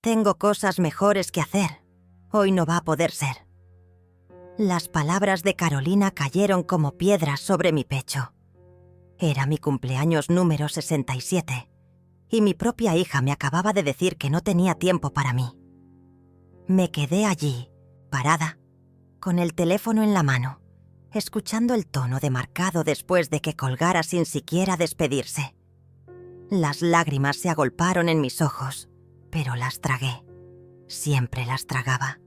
Tengo cosas mejores que hacer. Hoy no va a poder ser». Las palabras de Carolina cayeron como piedras sobre mi pecho. Era mi cumpleaños número 67, y mi propia hija me acababa de decir que no tenía tiempo para mí. Me quedé allí, parada, con el teléfono en la mano, escuchando el tono demarcado después de que colgara sin siquiera despedirse. Las lágrimas se agolparon en mis ojos, pero las tragué. Siempre las tragaba.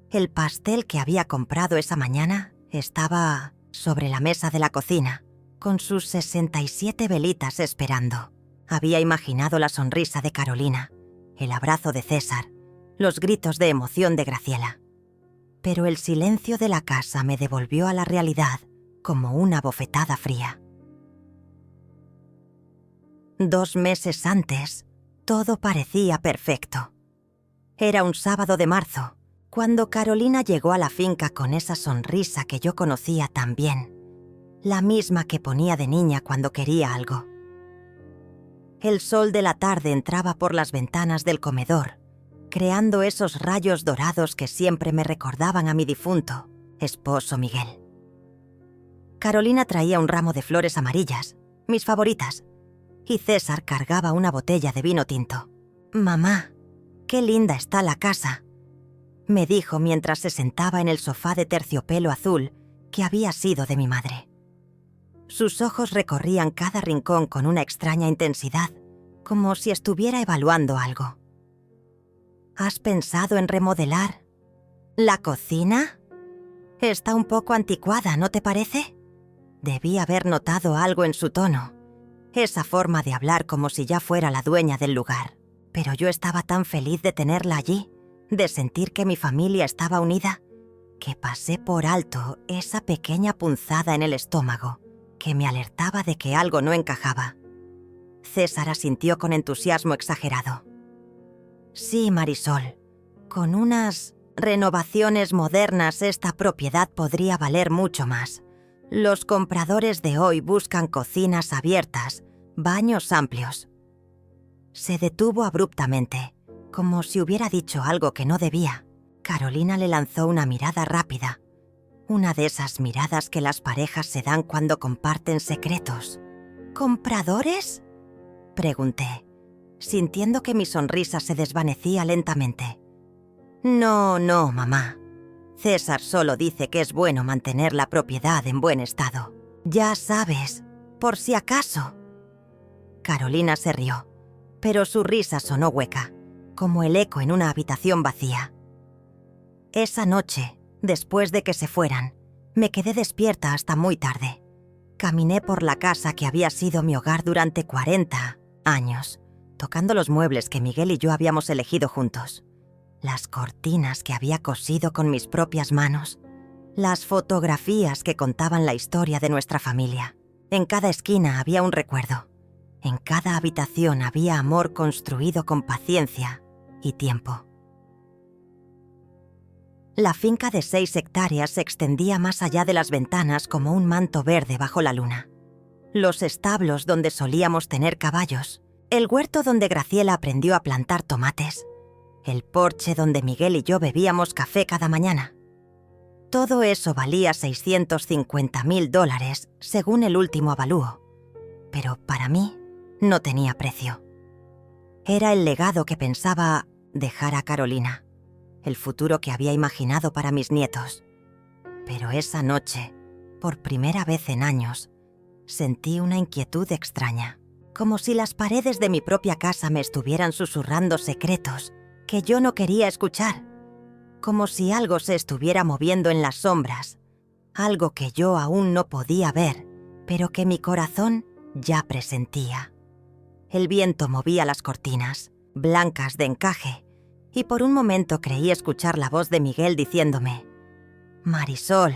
El pastel que había comprado esa mañana estaba sobre la mesa de la cocina, con sus 67 velitas esperando. Había imaginado la sonrisa de Carolina, el abrazo de César, los gritos de emoción de Graciela. Pero el silencio de la casa me devolvió a la realidad como una bofetada fría. 2 meses antes, todo parecía perfecto. Era un sábado de marzo, cuando Carolina llegó a la finca con esa sonrisa que yo conocía tan bien, la misma que ponía de niña cuando quería algo. El sol de la tarde entraba por las ventanas del comedor, creando esos rayos dorados que siempre me recordaban a mi difunto esposo Miguel. Carolina traía un ramo de flores amarillas, mis favoritas, y César cargaba una botella de vino tinto. «Mamá, qué linda está la casa», me dijo mientras se sentaba en el sofá de terciopelo azul que había sido de mi madre. Sus ojos recorrían cada rincón con una extraña intensidad, como si estuviera evaluando algo. «¿Has pensado en remodelar la cocina? Está un poco anticuada, ¿no te parece?» Debí haber notado algo en su tono, esa forma de hablar como si ya fuera la dueña del lugar. Pero yo estaba tan feliz de tenerla allí, de sentir que mi familia estaba unida, que pasé por alto esa pequeña punzada en el estómago que me alertaba de que algo no encajaba. César asintió con entusiasmo exagerado. «Sí, Marisol, con unas renovaciones modernas esta propiedad podría valer mucho más. Los compradores de hoy buscan cocinas abiertas, baños amplios». Se detuvo abruptamente, como si hubiera dicho algo que no debía. Carolina le lanzó una mirada rápida, una de esas miradas que las parejas se dan cuando comparten secretos. «¿Compradores?», pregunté, sintiendo que mi sonrisa se desvanecía lentamente. «No, mamá. César solo dice que es bueno mantener la propiedad en buen estado. Ya sabes, por si acaso». Carolina se rió, pero su risa sonó hueca, como el eco en una habitación vacía. Esa noche, después de que se fueran, me quedé despierta hasta muy tarde. Caminé por la casa que había sido mi hogar durante 40 años, tocando los muebles que Miguel y yo habíamos elegido juntos, las cortinas que había cosido con mis propias manos, las fotografías que contaban la historia de nuestra familia. En cada esquina había un recuerdo. En cada habitación había amor construido con paciencia y tiempo. La finca de 6 hectáreas se extendía más allá de las ventanas como un manto verde bajo la luna. Los establos donde solíamos tener caballos, el huerto donde Graciela aprendió a plantar tomates, el porche donde Miguel y yo bebíamos café cada mañana. Todo eso valía $650,000 según el último avalúo, pero para mí no tenía precio. Era el legado que pensaba dejar a Carolina, el futuro que había imaginado para mis nietos. Pero esa noche, por primera vez en años, sentí una inquietud extraña, como si las paredes de mi propia casa me estuvieran susurrando secretos que yo no quería escuchar, como si algo se estuviera moviendo en las sombras, algo que yo aún no podía ver, pero que mi corazón ya presentía. El viento movía las cortinas, blancas de encaje, y por un momento creí escuchar la voz de Miguel diciéndome: «Marisol,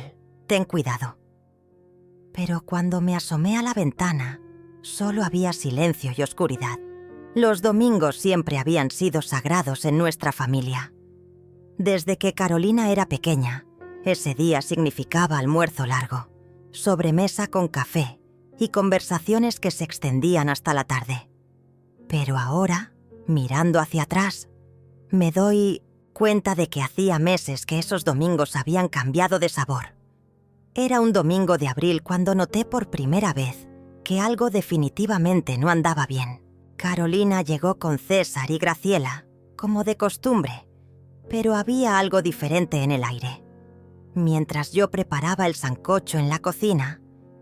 ten cuidado». Pero cuando me asomé a la ventana, solo había silencio y oscuridad. Los domingos siempre habían sido sagrados en nuestra familia. Desde que Carolina era pequeña, ese día significaba almuerzo largo, sobremesa con café y conversaciones que se extendían hasta la tarde. Pero ahora, mirando hacia atrás, Me doy cuenta de que hacía meses que esos domingos habían cambiado de sabor. Era un domingo de abril cuando noté por primera vez que algo definitivamente no andaba bien. Carolina llegó con César y Graciela, como de costumbre, pero había algo diferente en el aire. Mientras yo preparaba el sancocho en la cocina,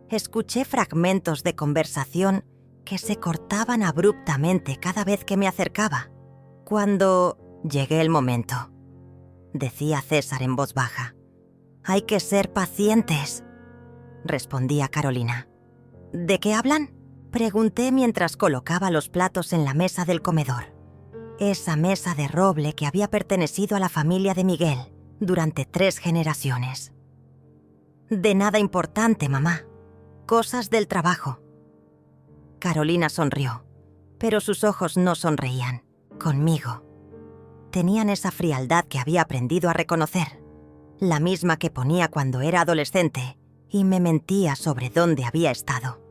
escuché fragmentos de conversación que se cortaban abruptamente cada vez que me acercaba. Cuando llegue el momento, decía César en voz baja. Hay que ser pacientes, respondía Carolina. ¿De qué hablan?, pregunté mientras colocaba los platos en la mesa del comedor. Esa mesa de roble que había pertenecido a la familia de Miguel durante 3 generaciones. De nada importante, mamá. Cosas del trabajo. Carolina sonrió, pero sus ojos no sonreían, conmigo. Tenían esa frialdad que había aprendido a reconocer, la misma que ponía cuando era adolescente y me mentía sobre dónde había estado.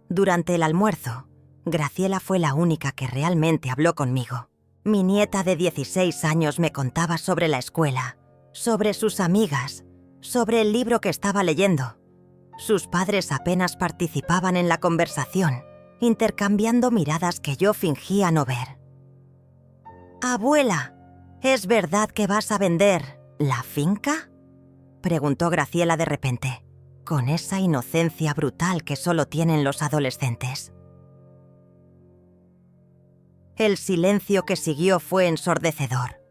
Durante el almuerzo, Graciela fue la única que realmente habló conmigo. Mi nieta de 16 años me contaba sobre la escuela, sobre sus amigas, sobre el libro que estaba leyendo. Sus padres apenas participaban en la conversación, intercambiando miradas que yo fingía no ver. «Abuela, ¿es verdad que vas a vender la finca?», preguntó Graciela de repente, con esa inocencia brutal que solo tienen los adolescentes. El silencio que siguió fue ensordecedor.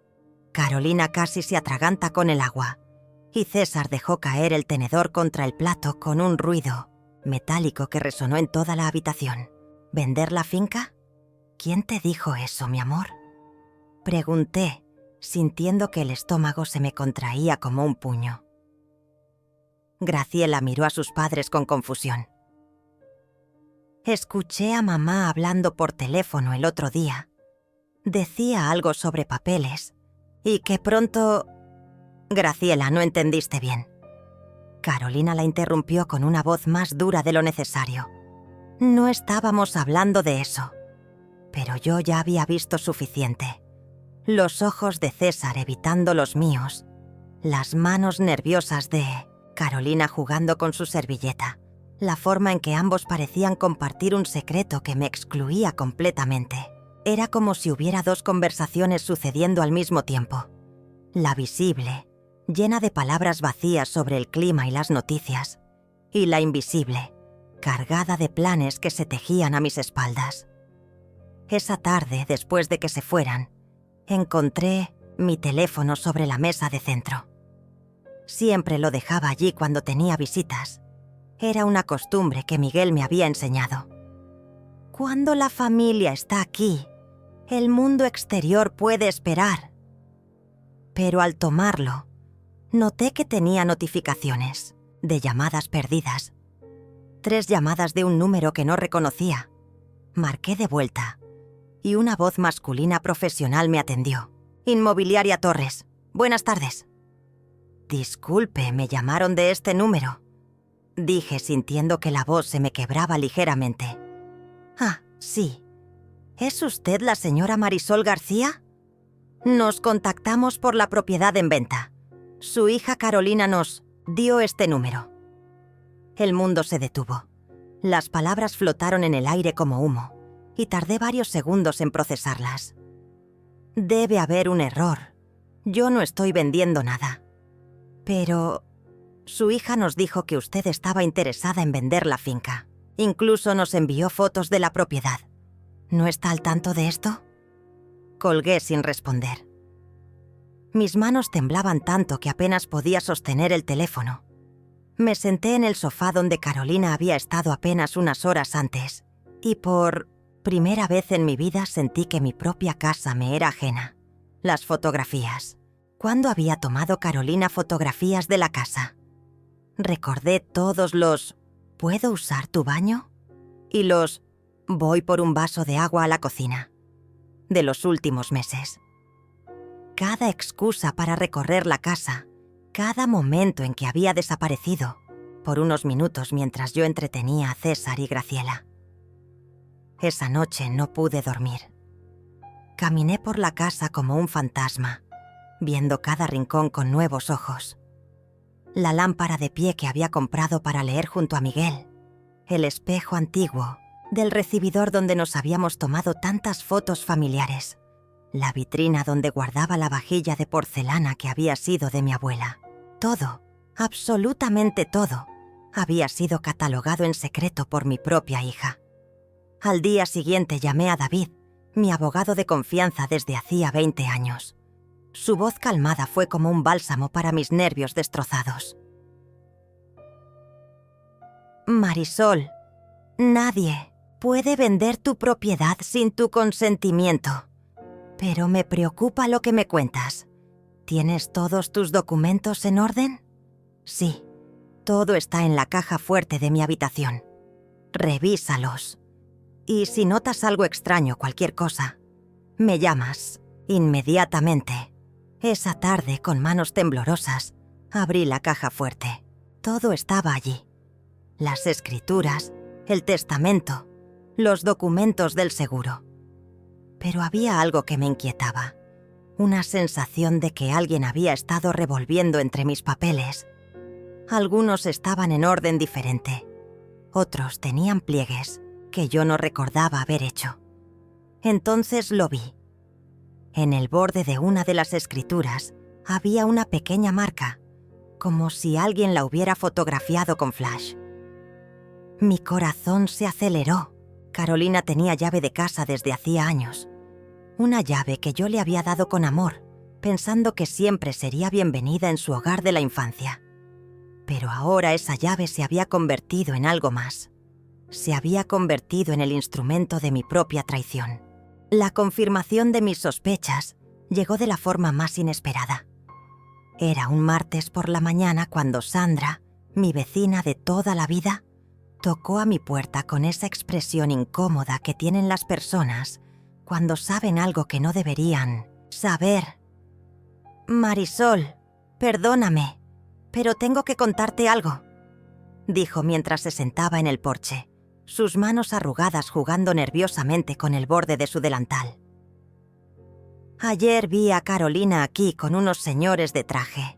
Carolina casi se atraganta con el agua, y César dejó caer el tenedor contra el plato con un ruido metálico que resonó en toda la habitación. ¿Vender la finca? ¿Quién te dijo eso, mi amor?, pregunté, sintiendo que el estómago se me contraía como un puño. Graciela miró a sus padres con confusión. Escuché a mamá hablando por teléfono el otro día. Decía algo sobre papeles y que pronto... Graciela, no entendiste bien. Carolina la interrumpió con una voz más dura de lo necesario. No estábamos hablando de eso, pero yo ya había visto suficiente. Los ojos de César evitando los míos, las manos nerviosas de Carolina jugando con su servilleta, la forma en que ambos parecían compartir un secreto que me excluía completamente. Era como si hubiera 2 conversaciones sucediendo al mismo tiempo. La visible, llena de palabras vacías sobre el clima y las noticias, y la invisible, cargada de planes que se tejían a mis espaldas. Esa tarde, después de que se fueran, encontré mi teléfono sobre la mesa de centro. Siempre lo dejaba allí cuando tenía visitas. Era una costumbre que Miguel me había enseñado. Cuando la familia está aquí, el mundo exterior puede esperar. Pero al tomarlo, noté que tenía notificaciones de llamadas perdidas. 3 llamadas de un número que no reconocía. Marqué de vuelta y una voz masculina profesional me atendió. Inmobiliaria Torres. Buenas tardes. Disculpe, me llamaron de este número, dije sintiendo que la voz se me quebraba ligeramente. Ah, sí. ¿Es usted la señora Marisol García? Nos contactamos por la propiedad en venta. Su hija Carolina nos dio este número. El mundo se detuvo. Las palabras flotaron en el aire como humo, y tardé varios segundos en procesarlas. Debe haber un error. Yo no estoy vendiendo nada. Pero su hija nos dijo que usted estaba interesada en vender la finca. Incluso nos envió fotos de la propiedad. ¿No está al tanto de esto? Colgué sin responder. Mis manos temblaban tanto que apenas podía sostener el teléfono. Me senté en el sofá donde Carolina había estado apenas unas horas antes, y por primera vez en mi vida sentí que mi propia casa me era ajena. Las fotografías. ¿Cuándo había tomado Carolina fotografías de la casa? Recordé todos los ¿puedo usar tu baño? Y los voy por un vaso de agua a la cocina de los últimos meses. Cada excusa para recorrer la casa, cada momento en que había desaparecido por unos minutos mientras yo entretenía a César y Graciela. Esa noche no pude dormir. Caminé por la casa como un fantasma, viendo cada rincón con nuevos ojos. La lámpara de pie que había comprado para leer junto a Miguel, el espejo antiguo del recibidor donde nos habíamos tomado tantas fotos familiares, la vitrina donde guardaba la vajilla de porcelana que había sido de mi abuela. Todo, absolutamente todo, había sido catalogado en secreto por mi propia hija. Al día siguiente llamé a David, mi abogado de confianza desde hacía 20 años. Su voz calmada fue como un bálsamo para mis nervios destrozados. Marisol, nadie puede vender tu propiedad sin tu consentimiento. Pero me preocupa lo que me cuentas. ¿Tienes todos tus documentos en orden? Sí, todo está en la caja fuerte de mi habitación. Revísalos. Y si notas algo extraño, cualquier cosa, me llamas inmediatamente. Esa tarde, con manos temblorosas, abrí la caja fuerte. Todo estaba allí. Las escrituras, el testamento, los documentos del seguro. Pero había algo que me inquietaba. Una sensación de que alguien había estado revolviendo entre mis papeles. Algunos estaban en orden diferente. Otros tenían pliegues que yo no recordaba haber hecho. Entonces lo vi. En el borde de una de las escrituras había una pequeña marca, como si alguien la hubiera fotografiado con flash. Mi corazón se aceleró. Carolina tenía llave de casa desde hacía años. Una llave que yo le había dado con amor, pensando que siempre sería bienvenida en su hogar de la infancia. Pero ahora esa llave se había convertido en algo más. Se había convertido en el instrumento de mi propia traición. La confirmación de mis sospechas llegó de la forma más inesperada. Era un martes por la mañana cuando Sandra, mi vecina de toda la vida, tocó a mi puerta con esa expresión incómoda que tienen las personas cuando saben algo que no deberían saber. Marisol, perdóname, pero tengo que contarte algo, dijo mientras se sentaba en el porche, sus manos arrugadas jugando nerviosamente con el borde de su delantal. Ayer vi a Carolina aquí con unos señores de traje.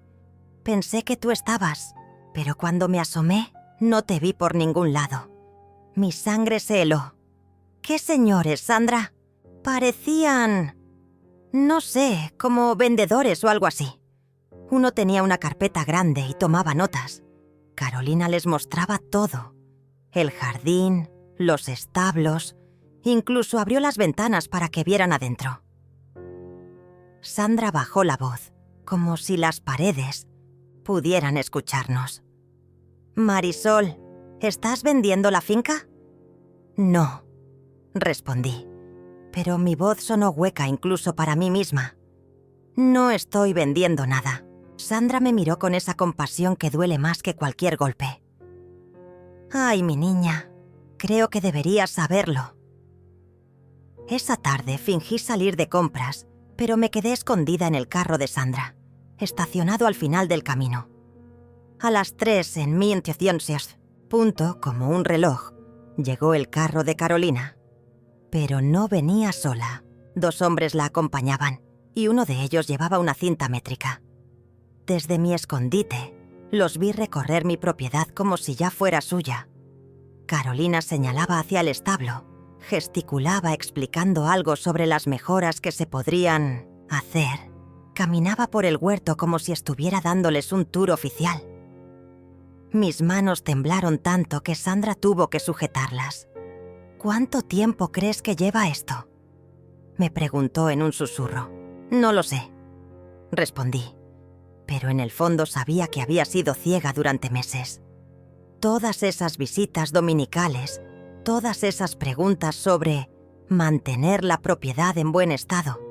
Pensé que tú estabas, pero cuando me asomé, no te vi por ningún lado. Mi sangre se heló. ¿Qué señores, Sandra? Parecían, no sé, como vendedores o algo así. Uno tenía una carpeta grande y tomaba notas. Carolina les mostraba todo. El jardín, los establos, incluso abrió las ventanas para que vieran adentro. Sandra bajó la voz, como si las paredes pudieran escucharnos. Marisol, ¿estás vendiendo la finca? No, respondí, pero mi voz sonó hueca incluso para mí misma. No estoy vendiendo nada. Sandra me miró con esa compasión que duele más que cualquier golpe. Ay, mi niña, creo que deberías saberlo. Esa tarde fingí salir de compras, pero me quedé escondida en el carro de Sandra, estacionado al final del camino. A las 3 en mi intenciones, punto como un reloj, llegó el carro de Carolina. Pero no venía sola. 2 hombres la acompañaban, y uno de ellos llevaba una cinta métrica. Desde mi escondite, los vi recorrer mi propiedad como si ya fuera suya. Carolina señalaba hacia el establo, gesticulaba explicando algo sobre las mejoras que se podrían hacer. Caminaba por el huerto como si estuviera dándoles un tour oficial. Mis manos temblaron tanto que Sandra tuvo que sujetarlas. ¿Cuánto tiempo crees que lleva esto?, me preguntó en un susurro. No lo sé, respondí, pero en el fondo sabía que había sido ciega durante meses. Todas esas visitas dominicales, todas esas preguntas sobre mantener la propiedad en buen estado,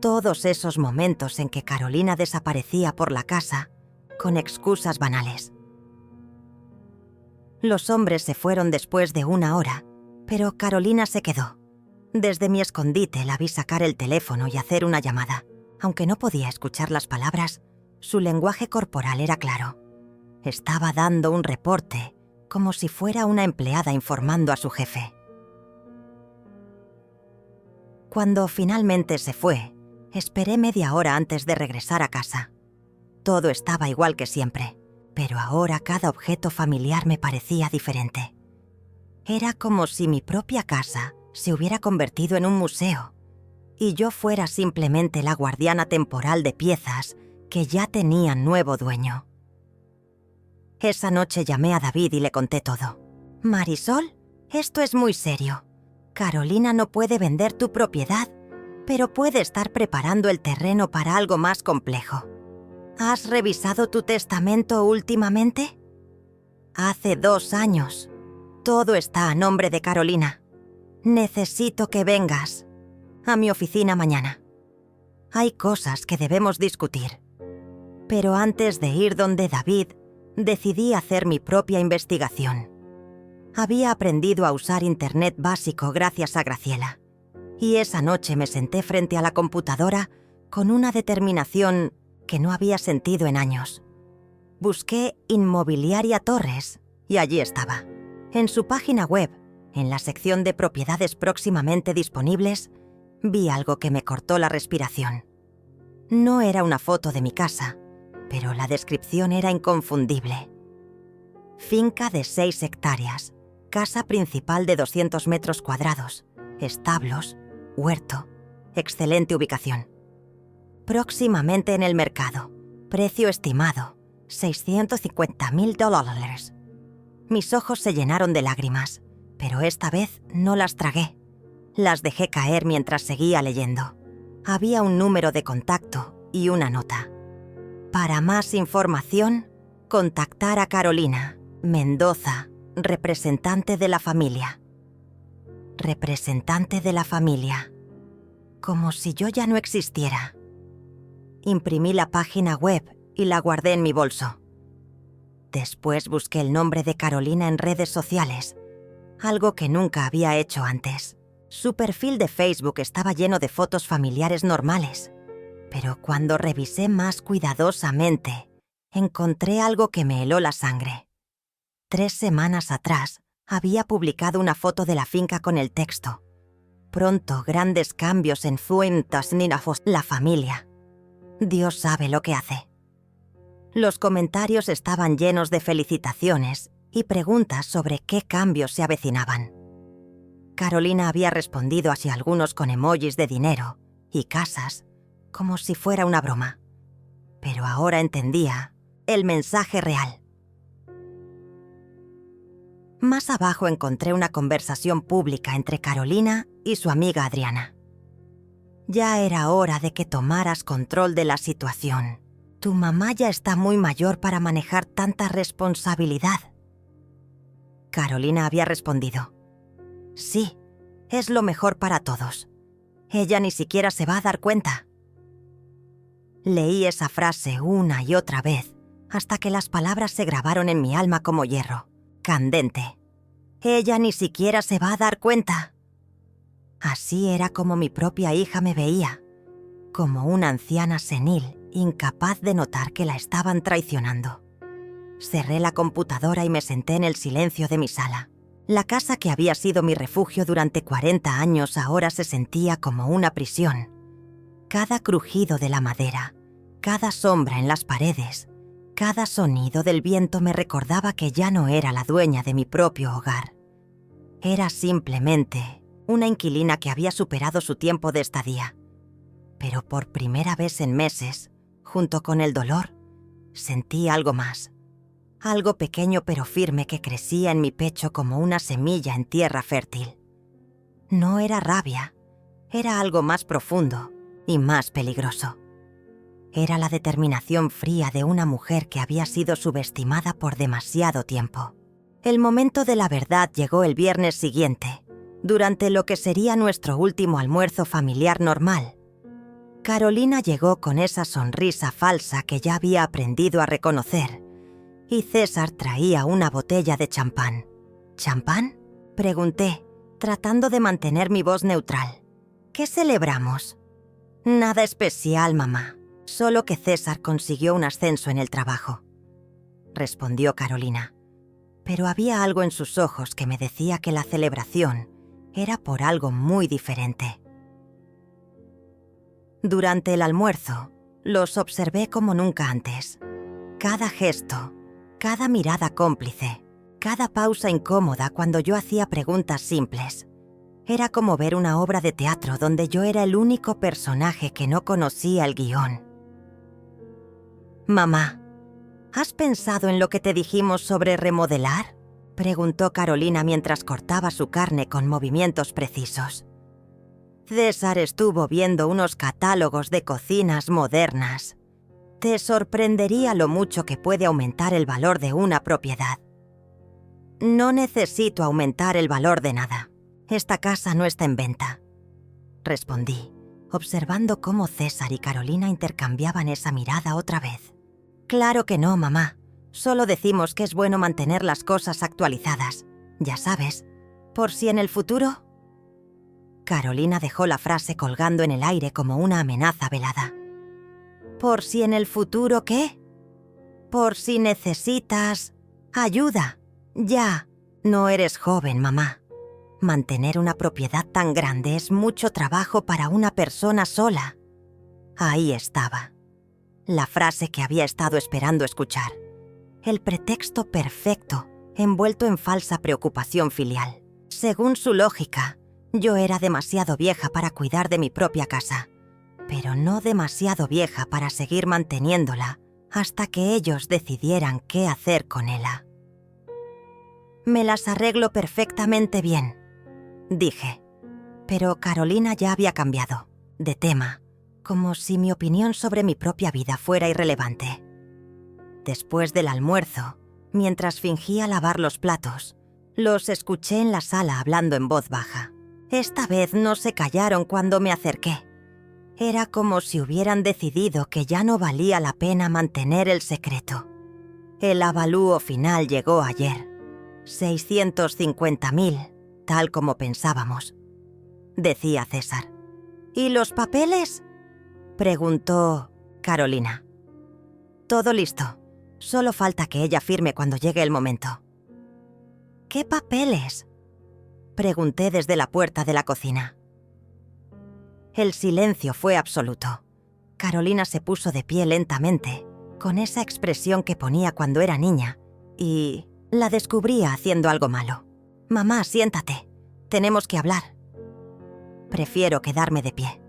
todos esos momentos en que Carolina desaparecía por la casa con excusas banales. Los hombres se fueron después de 1 hora, pero Carolina se quedó. Desde mi escondite la vi sacar el teléfono y hacer una llamada. Aunque no podía escuchar las palabras, su lenguaje corporal era claro. Estaba dando un reporte, como si fuera una empleada informando a su jefe. Cuando finalmente se fue, esperé media hora antes de regresar a casa. Todo estaba igual que siempre, pero ahora cada objeto familiar me parecía diferente. Era como si mi propia casa se hubiera convertido en un museo y yo fuera simplemente la guardiana temporal de piezas que ya tenían nuevo dueño. Esa noche llamé a David y le conté todo. «Marisol, esto es muy serio. Carolina no puede vender tu propiedad, pero puede estar preparando el terreno para algo más complejo. ¿Has revisado tu testamento últimamente? Hace 2 años. Todo está a nombre de Carolina. Necesito que vengas a mi oficina mañana. Hay cosas que debemos discutir. Pero antes de ir donde David, decidí hacer mi propia investigación. Había aprendido a usar Internet básico gracias a Graciela, y esa noche me senté frente a la computadora con una determinación que no había sentido en años. Busqué Inmobiliaria Torres y allí estaba. En su página web, en la sección de propiedades próximamente disponibles, vi algo que me cortó la respiración. No era una foto de mi casa, pero la descripción era inconfundible. Finca de 6 hectáreas, casa principal de 200 metros cuadrados, establos, huerto, excelente ubicación. Próximamente en el mercado, precio estimado, $650,000. Mis ojos se llenaron de lágrimas, pero esta vez no las tragué. Las dejé caer mientras seguía leyendo. Había un número de contacto y una nota. Para más información, contactar a Carolina Mendoza, representante de la familia. Representante de la familia. Como si yo ya no existiera. Imprimí la página web y la guardé en mi bolso. Después busqué el nombre de Carolina en redes sociales, algo que nunca había hecho antes. Su perfil de Facebook estaba lleno de fotos familiares normales, pero cuando revisé más cuidadosamente, encontré algo que me heló la sangre. 3 semanas atrás, había publicado una foto de la finca con el texto: «Pronto grandes cambios en Fuentasninafos, la familia. Dios sabe lo que hace». Los comentarios estaban llenos de felicitaciones y preguntas sobre qué cambios se avecinaban. Carolina había respondido hacia algunos con emojis de dinero y casas, como si fuera una broma. Pero ahora entendía el mensaje real. Más abajo encontré una conversación pública entre Carolina y su amiga Adriana. «Ya era hora de que tomaras control de la situación. Tu mamá ya está muy mayor para manejar tanta responsabilidad». Carolina había respondido: «Sí, es lo mejor para todos. Ella ni siquiera se va a dar cuenta». Leí esa frase una y otra vez, hasta que las palabras se grabaron en mi alma como hierro, candente. «Ella ni siquiera se va a dar cuenta». Así era como mi propia hija me veía, como una anciana senil, incapaz de notar que la estaban traicionando. Cerré la computadora y me senté en el silencio de mi sala. La casa que había sido mi refugio durante 40 años ahora se sentía como una prisión. Cada crujido de la madera, cada sombra en las paredes, cada sonido del viento me recordaba que ya no era la dueña de mi propio hogar. Era simplemente una inquilina que había superado su tiempo de estadía. Pero por primera vez en meses, junto con el dolor, sentí algo más. Algo pequeño pero firme que crecía en mi pecho como una semilla en tierra fértil. No era rabia, era algo más profundo y más peligroso. Era la determinación fría de una mujer que había sido subestimada por demasiado tiempo. El momento de la verdad llegó el viernes siguiente, durante lo que sería nuestro último almuerzo familiar normal. Carolina llegó con esa sonrisa falsa que ya había aprendido a reconocer, y César traía una botella de champán. ¿Champán?, pregunté, tratando de mantener mi voz neutral. ¿Qué celebramos? Nada especial, mamá. Solo que César consiguió un ascenso en el trabajo, respondió Carolina. Pero había algo en sus ojos que me decía que la celebración era por algo muy diferente. Durante el almuerzo, los observé como nunca antes. Cada gesto, cada mirada cómplice, cada pausa incómoda cuando yo hacía preguntas simples. Era como ver una obra de teatro donde yo era el único personaje que no conocía el guión. «Mamá, ¿has pensado en lo que te dijimos sobre remodelar?», preguntó Carolina mientras cortaba su carne con movimientos precisos. César estuvo viendo unos catálogos de cocinas modernas. Te sorprendería lo mucho que puede aumentar el valor de una propiedad. No necesito aumentar el valor de nada. Esta casa no está en venta, respondí, observando cómo César y Carolina intercambiaban esa mirada otra vez. Claro que no, mamá. Solo decimos que es bueno mantener las cosas actualizadas. Ya sabes, por si en el futuro... Carolina dejó la frase colgando en el aire como una amenaza velada. ¿Por si en el futuro qué? Por si necesitas... ayuda. Ya, no eres joven, mamá. Mantener una propiedad tan grande es mucho trabajo para una persona sola. Ahí estaba. La frase que había estado esperando escuchar. El pretexto perfecto, envuelto en falsa preocupación filial. Según su lógica, yo era demasiado vieja para cuidar de mi propia casa, pero no demasiado vieja para seguir manteniéndola hasta que ellos decidieran qué hacer con ella. Me las arreglo perfectamente bien, dije, pero Carolina ya había cambiado de tema, como si mi opinión sobre mi propia vida fuera irrelevante. Después del almuerzo, mientras fingía lavar los platos, los escuché en la sala hablando en voz baja. Esta vez no se callaron cuando me acerqué. Era como si hubieran decidido que ya no valía la pena mantener el secreto. El avalúo final llegó ayer. 650.000, tal como pensábamos, decía César. ¿Y los papeles?, preguntó Carolina. Todo listo. Solo falta que ella firme cuando llegue el momento. ¿Qué papeles?, pregunté desde la puerta de la cocina. El silencio fue absoluto. Carolina se puso de pie lentamente, con esa expresión que ponía cuando era niña, y la descubría haciendo algo malo. «Mamá, siéntate. Tenemos que hablar». «Prefiero quedarme de pie».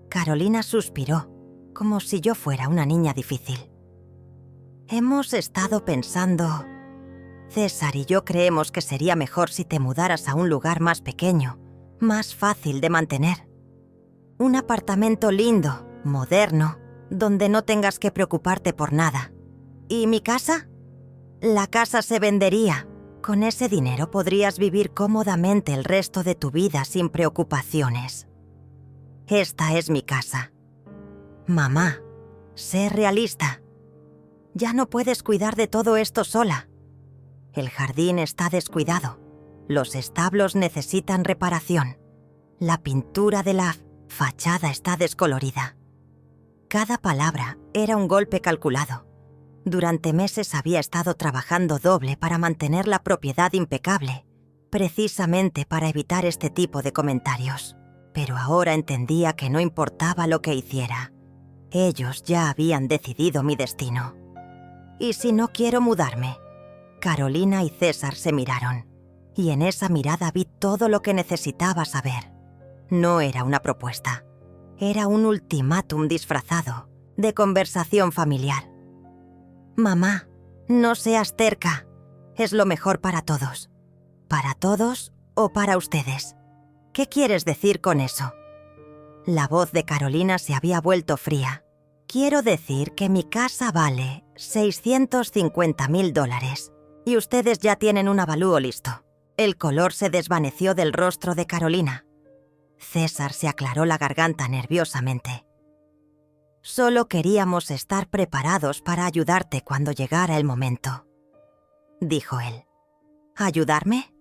Carolina suspiró, como si yo fuera una niña difícil. «Hemos estado pensando... César y yo creemos que sería mejor si te mudaras a un lugar más pequeño, más fácil de mantener. Un apartamento lindo, moderno, donde no tengas que preocuparte por nada. ¿Y mi casa? La casa se vendería. Con ese dinero podrías vivir cómodamente el resto de tu vida sin preocupaciones. Esta es mi casa. Mamá, sé realista. Ya no puedes cuidar de todo esto sola. El jardín está descuidado. Los establos necesitan reparación. La pintura de la fachada está descolorida. Cada palabra era un golpe calculado. Durante meses había estado trabajando doble para mantener la propiedad impecable, precisamente para evitar este tipo de comentarios. Pero ahora entendía que no importaba lo que hiciera. Ellos ya habían decidido mi destino. ¿Y si no quiero mudarme? Carolina y César se miraron, y en esa mirada vi todo lo que necesitaba saber. No era una propuesta, era un ultimátum disfrazado de conversación familiar. Mamá, no seas terca, es lo mejor para todos. ¿Para todos o para ustedes? ¿Qué quieres decir con eso? La voz de Carolina se había vuelto fría. Quiero decir que mi casa vale $650.000 y ustedes ya tienen un avalúo listo. El color se desvaneció del rostro de Carolina. César se aclaró la garganta nerviosamente. Solo queríamos estar preparados para ayudarte cuando llegara el momento, dijo él. ¿Ayudarme?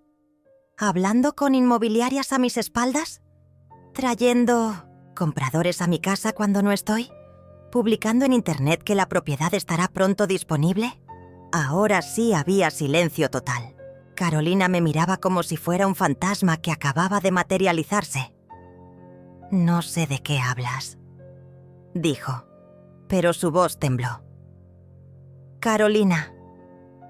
¿Hablando con inmobiliarias a mis espaldas? ¿Trayendo compradores a mi casa cuando no estoy? ¿Publicando en internet que la propiedad estará pronto disponible? Ahora sí había silencio total. Carolina me miraba como si fuera un fantasma que acababa de materializarse. No sé de qué hablas, dijo, pero su voz tembló. Carolina,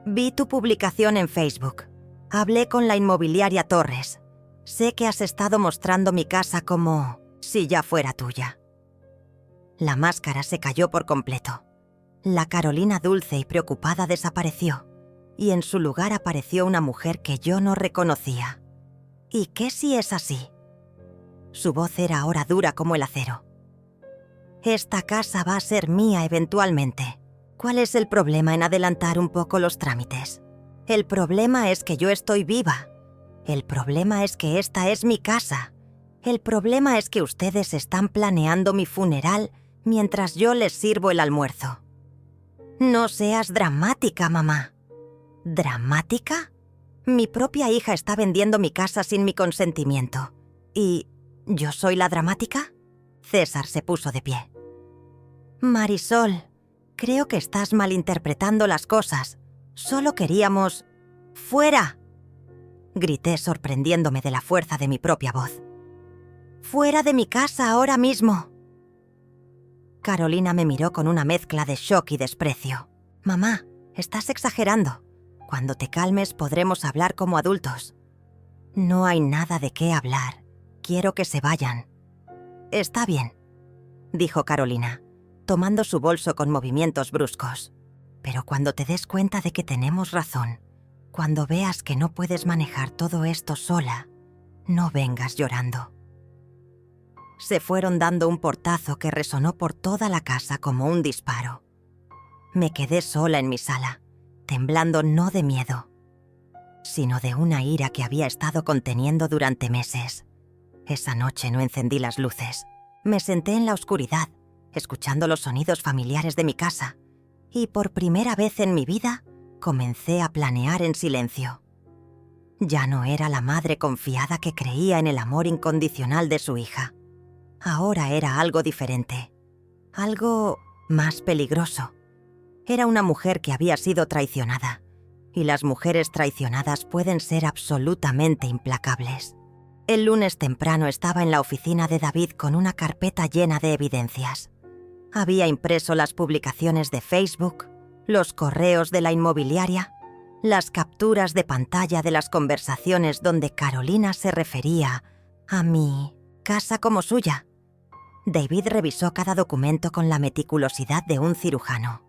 vi tu publicación en Facebook. Hablé con la inmobiliaria Torres. Sé que has estado mostrando mi casa como si ya fuera tuya. La máscara se cayó por completo. La Carolina dulce y preocupada desapareció, y en su lugar apareció una mujer que yo no reconocía. ¿Y qué si es así? Su voz era ahora dura como el acero. Esta casa va a ser mía eventualmente. ¿Cuál es el problema en adelantar un poco los trámites? El problema es que yo estoy viva. El problema es que esta es mi casa. El problema es que ustedes están planeando mi funeral mientras yo les sirvo el almuerzo. No seas dramática, mamá. ¿Dramática? Mi propia hija está vendiendo mi casa sin mi consentimiento. ¿Y yo soy la dramática? César se puso de pie. Marisol, creo que estás malinterpretando las cosas. Solo queríamos... ¡Fuera! Grité sorprendiéndome de la fuerza de mi propia voz. ¡Fuera de mi casa ahora mismo! Carolina me miró con una mezcla de shock y desprecio. Mamá, estás exagerando. Cuando te calmes podremos hablar como adultos. No hay nada de qué hablar. Quiero que se vayan. Está bien, dijo Carolina, tomando su bolso con movimientos bruscos. Pero cuando te des cuenta de que tenemos razón, cuando veas que no puedes manejar todo esto sola, no vengas llorando. Se fueron dando un portazo que resonó por toda la casa como un disparo. Me quedé sola en mi sala, temblando no de miedo, sino de una ira que había estado conteniendo durante meses. Esa noche no encendí las luces. Me senté en la oscuridad, escuchando los sonidos familiares de mi casa, y por primera vez en mi vida comencé a planear en silencio. Ya no era la madre confiada que creía en el amor incondicional de su hija. Ahora era algo diferente, algo más peligroso. Era una mujer que había sido traicionada, y las mujeres traicionadas pueden ser absolutamente implacables. El lunes temprano estaba en la oficina de David con una carpeta llena de evidencias. Había impreso las publicaciones de Facebook, los correos de la inmobiliaria, las capturas de pantalla de las conversaciones donde Carolina se refería a mi casa como suya. David revisó cada documento con la meticulosidad de un cirujano.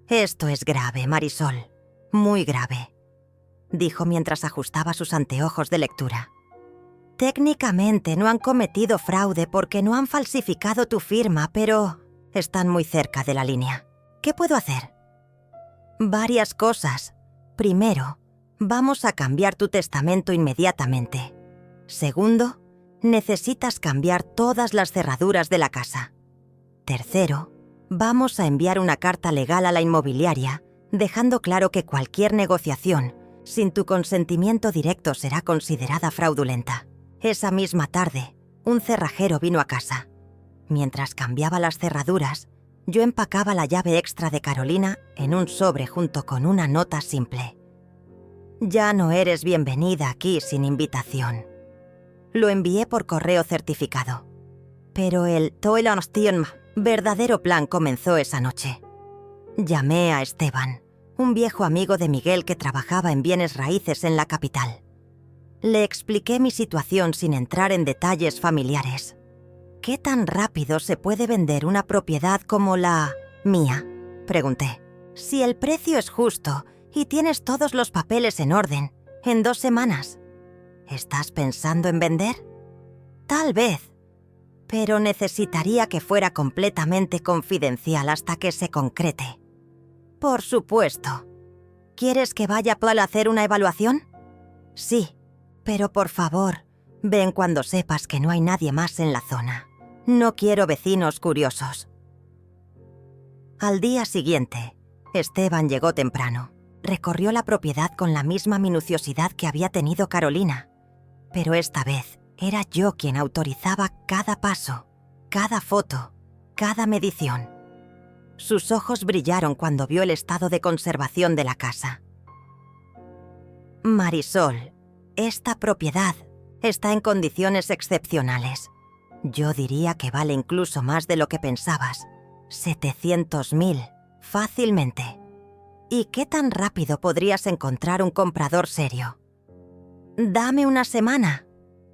«Esto es grave, Marisol, muy grave», dijo mientras ajustaba sus anteojos de lectura. «Técnicamente no han cometido fraude porque no han falsificado tu firma, pero están muy cerca de la línea. ¿Qué puedo hacer?» «Varias cosas. Primero, vamos a cambiar tu testamento inmediatamente. Segundo, necesitas cambiar todas las cerraduras de la casa. Tercero, vamos a enviar una carta legal a la inmobiliaria, dejando claro que cualquier negociación sin tu consentimiento directo será considerada fraudulenta». Esa misma tarde, un cerrajero vino a casa. Mientras cambiaba las cerraduras, yo empacaba la llave extra de Carolina en un sobre junto con una nota simple. «Ya no eres bienvenida aquí sin invitación». Lo envié por correo certificado. Pero el verdadero plan comenzó esa noche. Llamé a Esteban, un viejo amigo de Miguel que trabajaba en bienes raíces en la capital. Le expliqué mi situación sin entrar en detalles familiares. «¿Qué tan rápido se puede vender una propiedad como la mía?», pregunté. «Si el precio es justo y tienes todos los papeles en orden, en 2 semanas. ¿Estás pensando en vender?». «Tal vez, pero necesitaría que fuera completamente confidencial hasta que se concrete». «Por supuesto. ¿Quieres que vaya a hacer una evaluación?». «Sí. Pero por favor, ven cuando sepas que no hay nadie más en la zona. No quiero vecinos curiosos». Al día siguiente, Esteban llegó temprano. Recorrió la propiedad con la misma minuciosidad que había tenido Carolina. Pero esta vez era yo quien autorizaba cada paso, cada foto, cada medición. Sus ojos brillaron cuando vio el estado de conservación de la casa. «Marisol, esta propiedad está en condiciones excepcionales. Yo diría que vale incluso más de lo que pensabas. 700.000, fácilmente. ¿Y qué tan rápido podrías encontrar un comprador serio? Dame una semana.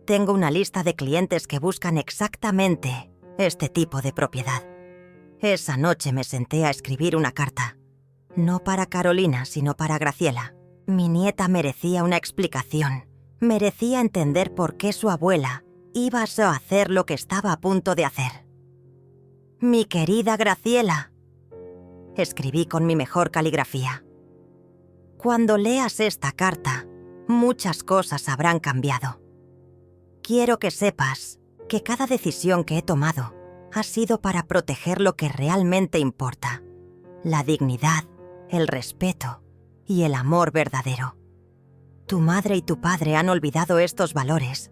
Tengo una lista de clientes que buscan exactamente este tipo de propiedad. Esa noche me senté a escribir una carta. No para Carolina, sino para Graciela. Mi nieta merecía una explicación. Merecía entender por qué su abuela iba a hacer lo que estaba a punto de hacer. Mi querida Graciela, escribí con mi mejor caligrafía. Cuando leas esta carta, muchas cosas habrán cambiado. Quiero que sepas que cada decisión que he tomado ha sido para proteger lo que realmente importa: la dignidad, el respeto y el amor verdadero. Tu madre y tu padre han olvidado estos valores,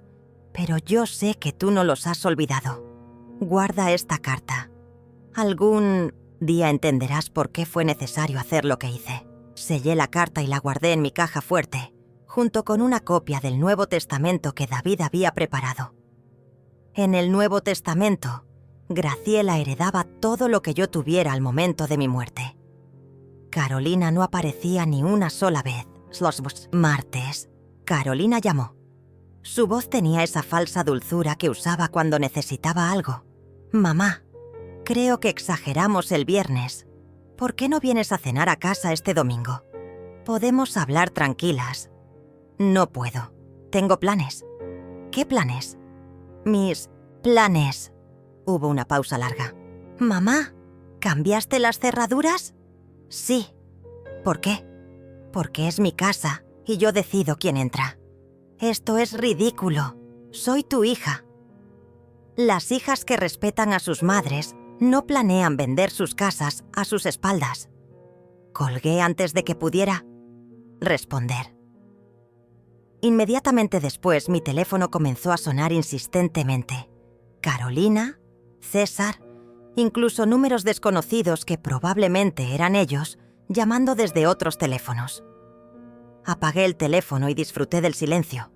pero yo sé que tú no los has olvidado. Guarda esta carta. Algún día entenderás por qué fue necesario hacer lo que hice. Sellé la carta y la guardé en mi caja fuerte, junto con una copia del Nuevo Testamento que David había preparado. En el Nuevo Testamento, Graciela heredaba todo lo que yo tuviera al momento de mi muerte. Carolina no aparecía ni una sola vez. Martes, Carolina llamó. Su voz tenía esa falsa dulzura que usaba cuando necesitaba algo. Mamá, creo que exageramos el viernes. ¿Por qué no vienes a cenar a casa este domingo? Podemos hablar tranquilas. No puedo. Tengo planes. ¿Qué planes? Mis planes. Hubo una pausa larga. Mamá, ¿cambiaste las cerraduras? Sí. ¿Por qué? Porque es mi casa y yo decido quién entra. Esto es ridículo. Soy tu hija. Las hijas que respetan a sus madres no planean vender sus casas a sus espaldas. Colgué antes de que pudiera responder. Inmediatamente después, mi teléfono comenzó a sonar insistentemente. Carolina, César, incluso números desconocidos que probablemente eran ellos, llamando desde otros teléfonos. Apagué el teléfono y disfruté del silencio.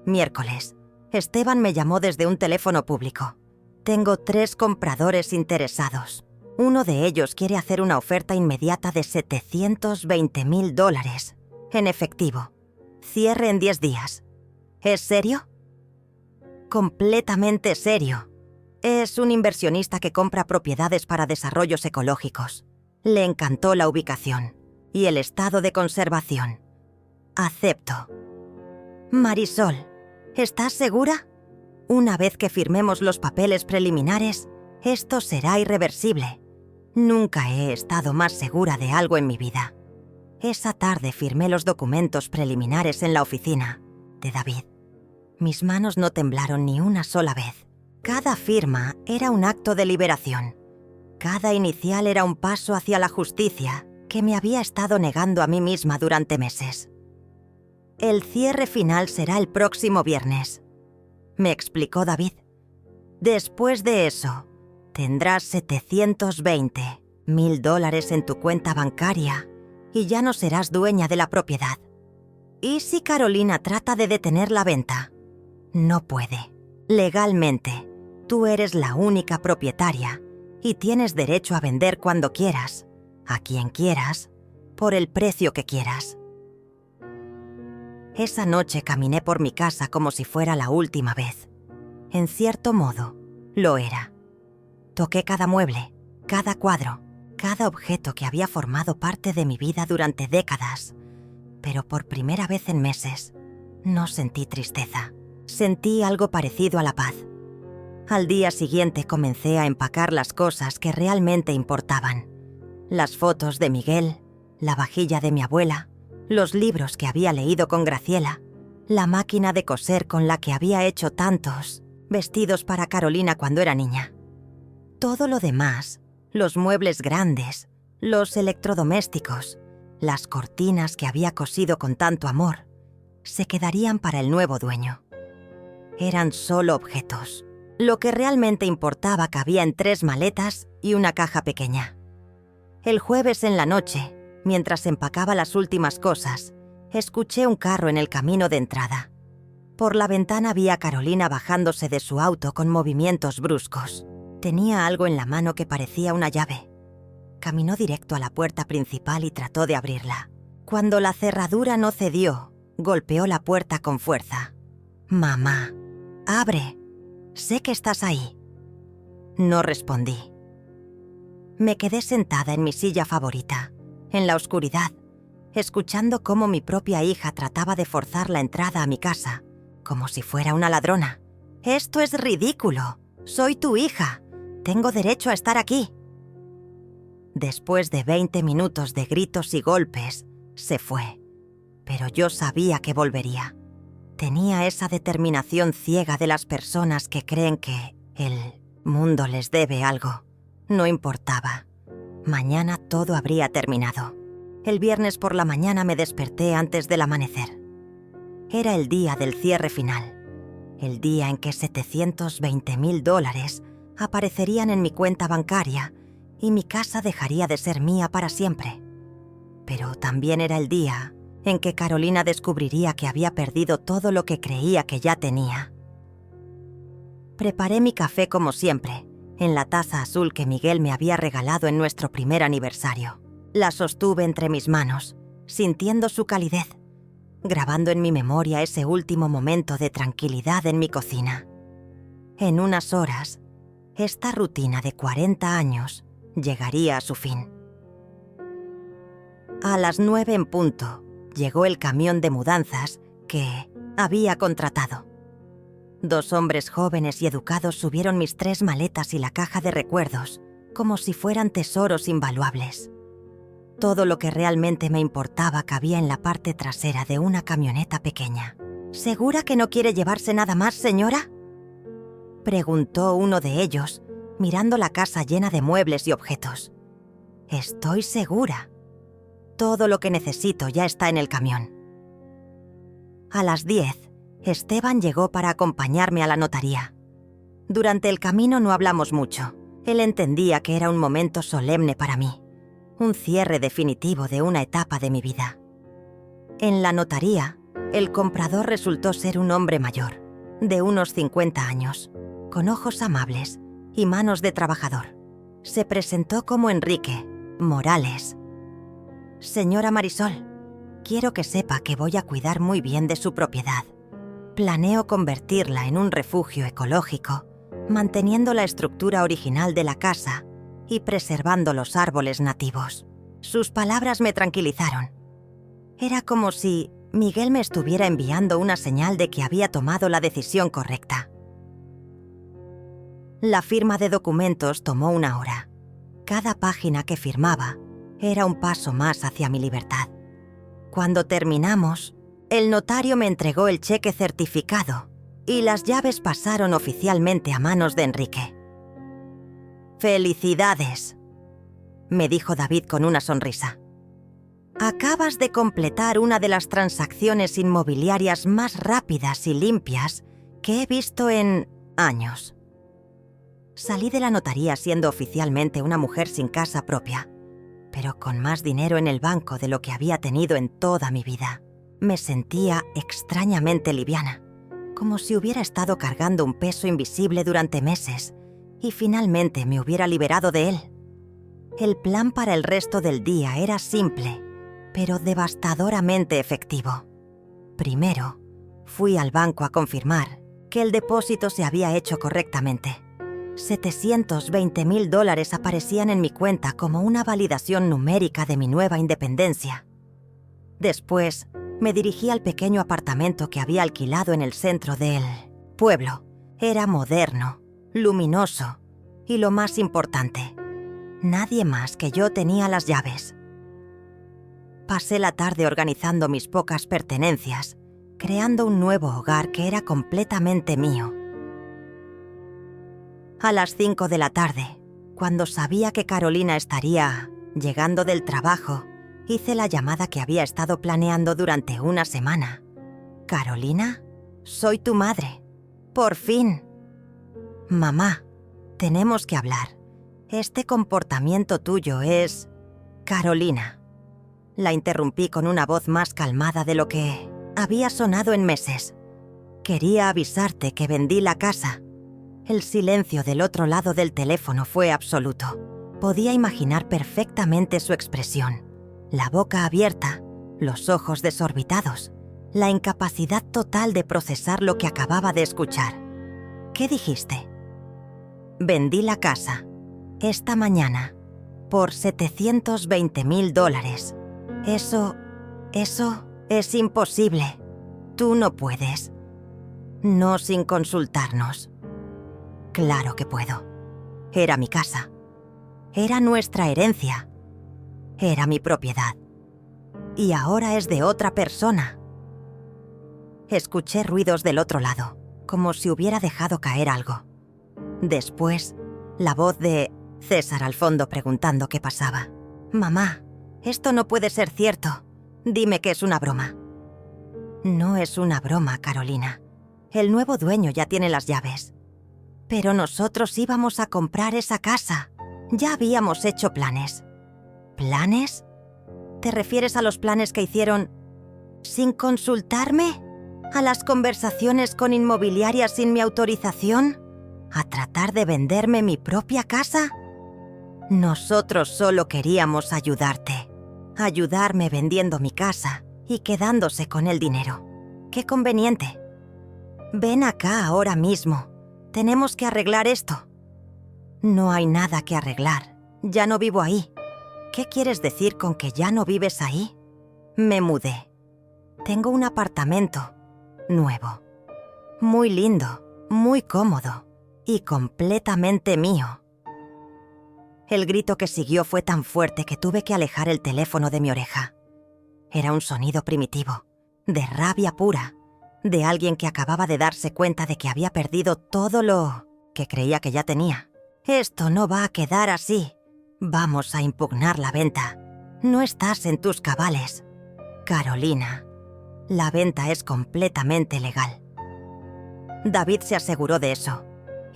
Miércoles. Esteban me llamó desde un teléfono público. Tengo 3 compradores interesados. Uno de ellos quiere hacer una oferta inmediata de $720.000 en efectivo. Cierre en 10 días. ¿Es serio? Completamente serio. Es un inversionista que compra propiedades para desarrollos ecológicos. Le encantó la ubicación y el estado de conservación. Acepto. Marisol, ¿estás segura? Una vez que firmemos los papeles preliminares, esto será irreversible. Nunca he estado más segura de algo en mi vida. Esa tarde firmé los documentos preliminares en la oficina de David. Mis manos no temblaron ni una sola vez. Cada firma era un acto de liberación. Cada inicial era un paso hacia la justicia que me había estado negando a mí misma durante meses. El cierre final será el próximo viernes, me explicó David. Después de eso, tendrás $720.000 en tu cuenta bancaria y ya no serás dueña de la propiedad. ¿Y si Carolina trata de detener la venta? No puede. Legalmente, tú eres la única propietaria y tienes derecho a vender cuando quieras, a quien quieras, por el precio que quieras. Esa noche caminé por mi casa como si fuera la última vez. En cierto modo, lo era. Toqué cada mueble, cada cuadro, cada objeto que había formado parte de mi vida durante décadas. Pero por primera vez en meses, no sentí tristeza. Sentí algo parecido a la paz. Al día siguiente comencé a empacar las cosas que realmente importaban. Las fotos de Miguel, la vajilla de mi abuela, los libros que había leído con Graciela, la máquina de coser con la que había hecho tantos vestidos para Carolina cuando era niña. Todo lo demás, los muebles grandes, los electrodomésticos, las cortinas que había cosido con tanto amor, se quedarían para el nuevo dueño. Eran solo objetos. Lo que realmente importaba cabía en 3 maletas y una caja pequeña. El jueves en la noche, mientras empacaba las últimas cosas, escuché un carro en el camino de entrada. Por la ventana vi a Carolina bajándose de su auto con movimientos bruscos. Tenía algo en la mano que parecía una llave. Caminó directo a la puerta principal y trató de abrirla. Cuando la cerradura no cedió, golpeó la puerta con fuerza. «Mamá, abre. Sé que estás ahí». No respondí. Me quedé sentada en mi silla favorita, en la oscuridad, escuchando cómo mi propia hija trataba de forzar la entrada a mi casa, como si fuera una ladrona. «Esto es ridículo. Soy tu hija. Tengo derecho a estar aquí». Después de 20 minutos de gritos y golpes, se fue. Pero yo sabía que volvería. Tenía esa determinación ciega de las personas que creen que el mundo les debe algo. No importaba. Mañana todo habría terminado. El viernes por la mañana me desperté antes del amanecer. Era el día del cierre final. El día en que $720,000 aparecerían en mi cuenta bancaria y mi casa dejaría de ser mía para siempre. Pero también era el día en que Carolina descubriría que había perdido todo lo que creía que ya tenía. Preparé mi café como siempre, en la taza azul que Miguel me había regalado en nuestro primer aniversario. La sostuve entre mis manos, sintiendo su calidez, grabando en mi memoria ese último momento de tranquilidad en mi cocina. En unas horas, esta rutina de 40 años llegaría a su fin. A las 9 en punto, llegó el camión de mudanzas que había contratado. 2 hombres jóvenes y educados subieron mis 3 maletas y la caja de recuerdos, como si fueran tesoros invaluables. Todo lo que realmente me importaba cabía en la parte trasera de una camioneta pequeña. «¿Segura que no quiere llevarse nada más, señora?», preguntó uno de ellos, mirando la casa llena de muebles y objetos. «Estoy segura. Todo lo que necesito ya está en el camión». A las 10, Esteban llegó para acompañarme a la notaría. Durante el camino no hablamos mucho. Él entendía que era un momento solemne para mí, un cierre definitivo de una etapa de mi vida. En la notaría, el comprador resultó ser un hombre mayor, de unos 50 años, con ojos amables y manos de trabajador. Se presentó como Enrique Morales. «Señora Marisol, quiero que sepa que voy a cuidar muy bien de su propiedad. Planeo convertirla en un refugio ecológico, manteniendo la estructura original de la casa y preservando los árboles nativos». Sus palabras me tranquilizaron. Era como si Miguel me estuviera enviando una señal de que había tomado la decisión correcta. La firma de documentos tomó 1 hora. Cada página que firmaba era un paso más hacia mi libertad. Cuando terminamos, el notario me entregó el cheque certificado y las llaves pasaron oficialmente a manos de Enrique. «Felicidades», me dijo David con una sonrisa. «Acabas de completar una de las transacciones inmobiliarias más rápidas y limpias que he visto en años». Salí de la notaría siendo oficialmente una mujer sin casa propia, pero con más dinero en el banco de lo que había tenido en toda mi vida. Me sentía extrañamente liviana, como si hubiera estado cargando un peso invisible durante meses y finalmente me hubiera liberado de él. El plan para el resto del día era simple, pero devastadoramente efectivo. Primero, fui al banco a confirmar que el depósito se había hecho correctamente. $720,000 aparecían en mi cuenta como una validación numérica de mi nueva independencia. Después, me dirigí al pequeño apartamento que había alquilado en el centro del pueblo. Era moderno, luminoso y, lo más importante, nadie más que yo tenía las llaves. Pasé la tarde organizando mis pocas pertenencias, creando un nuevo hogar que era completamente mío. A las 5 de la tarde, cuando sabía que Carolina estaría llegando del trabajo, hice la llamada que había estado planeando durante una semana. «Carolina, soy tu madre. Por fin». «Mamá, tenemos que hablar. Este comportamiento tuyo es...». «Carolina». La interrumpí con una voz más calmada de lo que había sonado en meses. Quería avisarte que vendí la casa. El silencio del otro lado del teléfono fue absoluto. Podía imaginar perfectamente su expresión. La boca abierta, los ojos desorbitados, la incapacidad total de procesar lo que acababa de escuchar. ¿Qué dijiste? Vendí la casa. Esta mañana. Por $720,000. Eso es imposible. Tú no puedes. No sin consultarnos. Claro que puedo. Era mi casa. Era nuestra herencia. Era mi propiedad. Y ahora es de otra persona. Escuché ruidos del otro lado, como si hubiera dejado caer algo. Después, la voz de César al fondo preguntando qué pasaba. «Mamá, esto no puede ser cierto. Dime que es una broma». No es una broma, Carolina. El nuevo dueño ya tiene las llaves. Pero nosotros íbamos a comprar esa casa. Ya habíamos hecho planes. ¿Planes? ¿Te refieres a los planes que hicieron sin consultarme? ¿A las conversaciones con inmobiliarias sin mi autorización? ¿A tratar de venderme mi propia casa? Nosotros solo queríamos ayudarte. Ayudarme vendiendo mi casa y quedándose con el dinero. ¡Qué conveniente! Ven acá ahora mismo. Tenemos que arreglar esto. No hay nada que arreglar. Ya no vivo ahí. ¿Qué quieres decir con que ya no vives ahí? Me mudé. Tengo un apartamento nuevo. Muy lindo, muy cómodo y completamente mío. El grito que siguió fue tan fuerte que tuve que alejar el teléfono de mi oreja. Era un sonido primitivo, de rabia pura, de alguien que acababa de darse cuenta de que había perdido todo lo que creía que ya tenía. Esto no va a quedar así. Vamos a impugnar la venta. No estás en tus cabales. Carolina, la venta es completamente legal. David se aseguró de eso,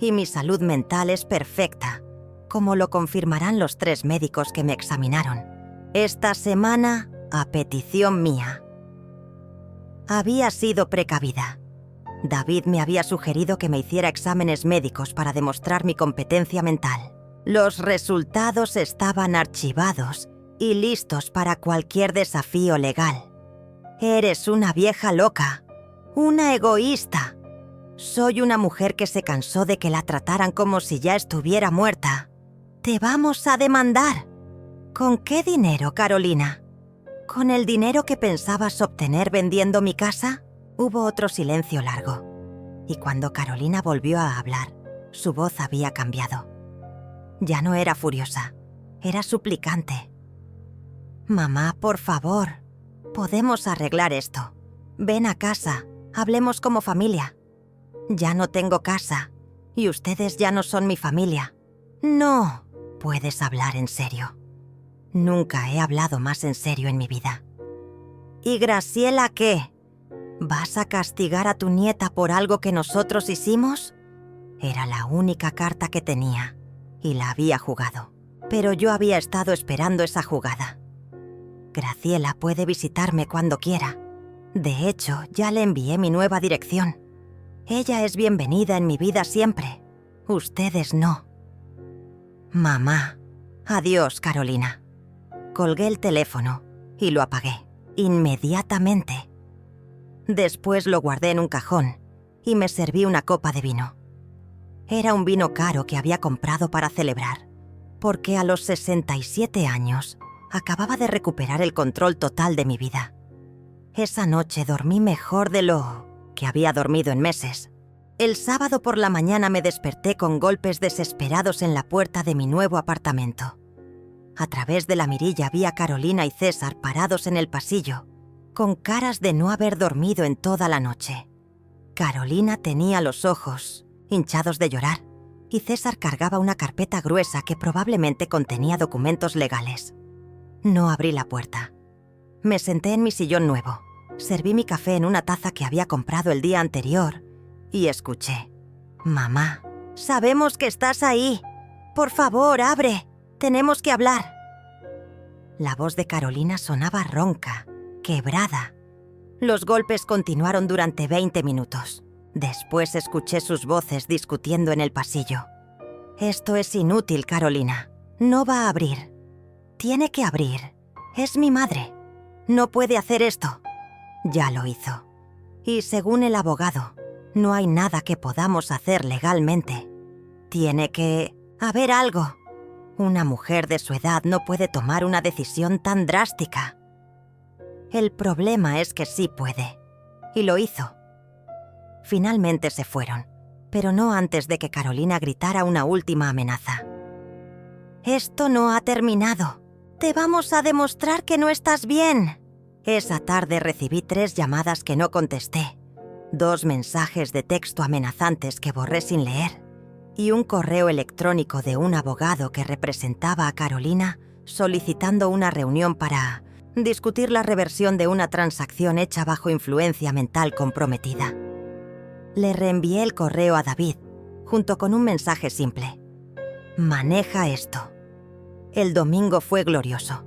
y mi salud mental es perfecta, como lo confirmarán los 3 médicos que me examinaron esta semana a petición mía. Había sido precavida. David me había sugerido que me hiciera exámenes médicos para demostrar mi competencia mental. Los resultados estaban archivados y listos para cualquier desafío legal. Eres una vieja loca, una egoísta. Soy una mujer que se cansó de que la trataran como si ya estuviera muerta. Te vamos a demandar. ¿Con qué dinero, Carolina? ¿Con el dinero que pensabas obtener vendiendo mi casa? Hubo otro silencio largo, y cuando Carolina volvió a hablar, su voz había cambiado. Ya no era furiosa, era suplicante. Mamá, por favor, podemos arreglar esto. Ven a casa, hablemos como familia. Ya no tengo casa, y ustedes ya no son mi familia. No, puedes hablar en serio. Nunca he hablado más en serio en mi vida. ¿Y Graciela qué? ¿Vas a castigar a tu nieta por algo que nosotros hicimos? Era la única carta que tenía, y la había jugado. Pero yo había estado esperando esa jugada. Graciela puede visitarme cuando quiera. De hecho, ya le envié mi nueva dirección. Ella es bienvenida en mi vida siempre. Ustedes no. Mamá. Adiós, Carolina. Colgué el teléfono y lo apagué, inmediatamente. Después lo guardé en un cajón y me serví una copa de vino. Era un vino caro que había comprado para celebrar, porque a los 67 años acababa de recuperar el control total de mi vida. Esa noche dormí mejor de lo que había dormido en meses. El sábado por la mañana me desperté con golpes desesperados en la puerta de mi nuevo apartamento. A través de la mirilla vi a Carolina y César parados en el pasillo, con caras de no haber dormido en toda la noche. Carolina tenía los ojos hinchados de llorar, y César cargaba una carpeta gruesa que probablemente contenía documentos legales. No abrí la puerta. Me senté en mi sillón nuevo, serví mi café en una taza que había comprado el día anterior y escuché: «Mamá, sabemos que estás ahí. Por favor, abre. Tenemos que hablar». La voz de Carolina sonaba ronca, quebrada. Los golpes continuaron durante 20 minutos. Después escuché sus voces discutiendo en el pasillo. «Esto es inútil, Carolina. No va a abrir. Tiene que abrir. Es mi madre. No puede hacer esto». Ya lo hizo. Y según el abogado, no hay nada que podamos hacer legalmente. Tiene que haber algo. Una mujer de su edad no puede tomar una decisión tan drástica. El problema es que sí puede. Y lo hizo. Finalmente se fueron, pero no antes de que Carolina gritara una última amenaza. «Esto no ha terminado. Te vamos a demostrar que no estás bien». Esa tarde recibí 3 llamadas que no contesté, 2 mensajes de texto amenazantes que borré sin leer y un correo electrónico de un abogado que representaba a Carolina solicitando una reunión para discutir la reversión de una transacción hecha bajo influencia mental comprometida. Le reenvié el correo a David, junto con un mensaje simple. «Maneja esto». El domingo fue glorioso.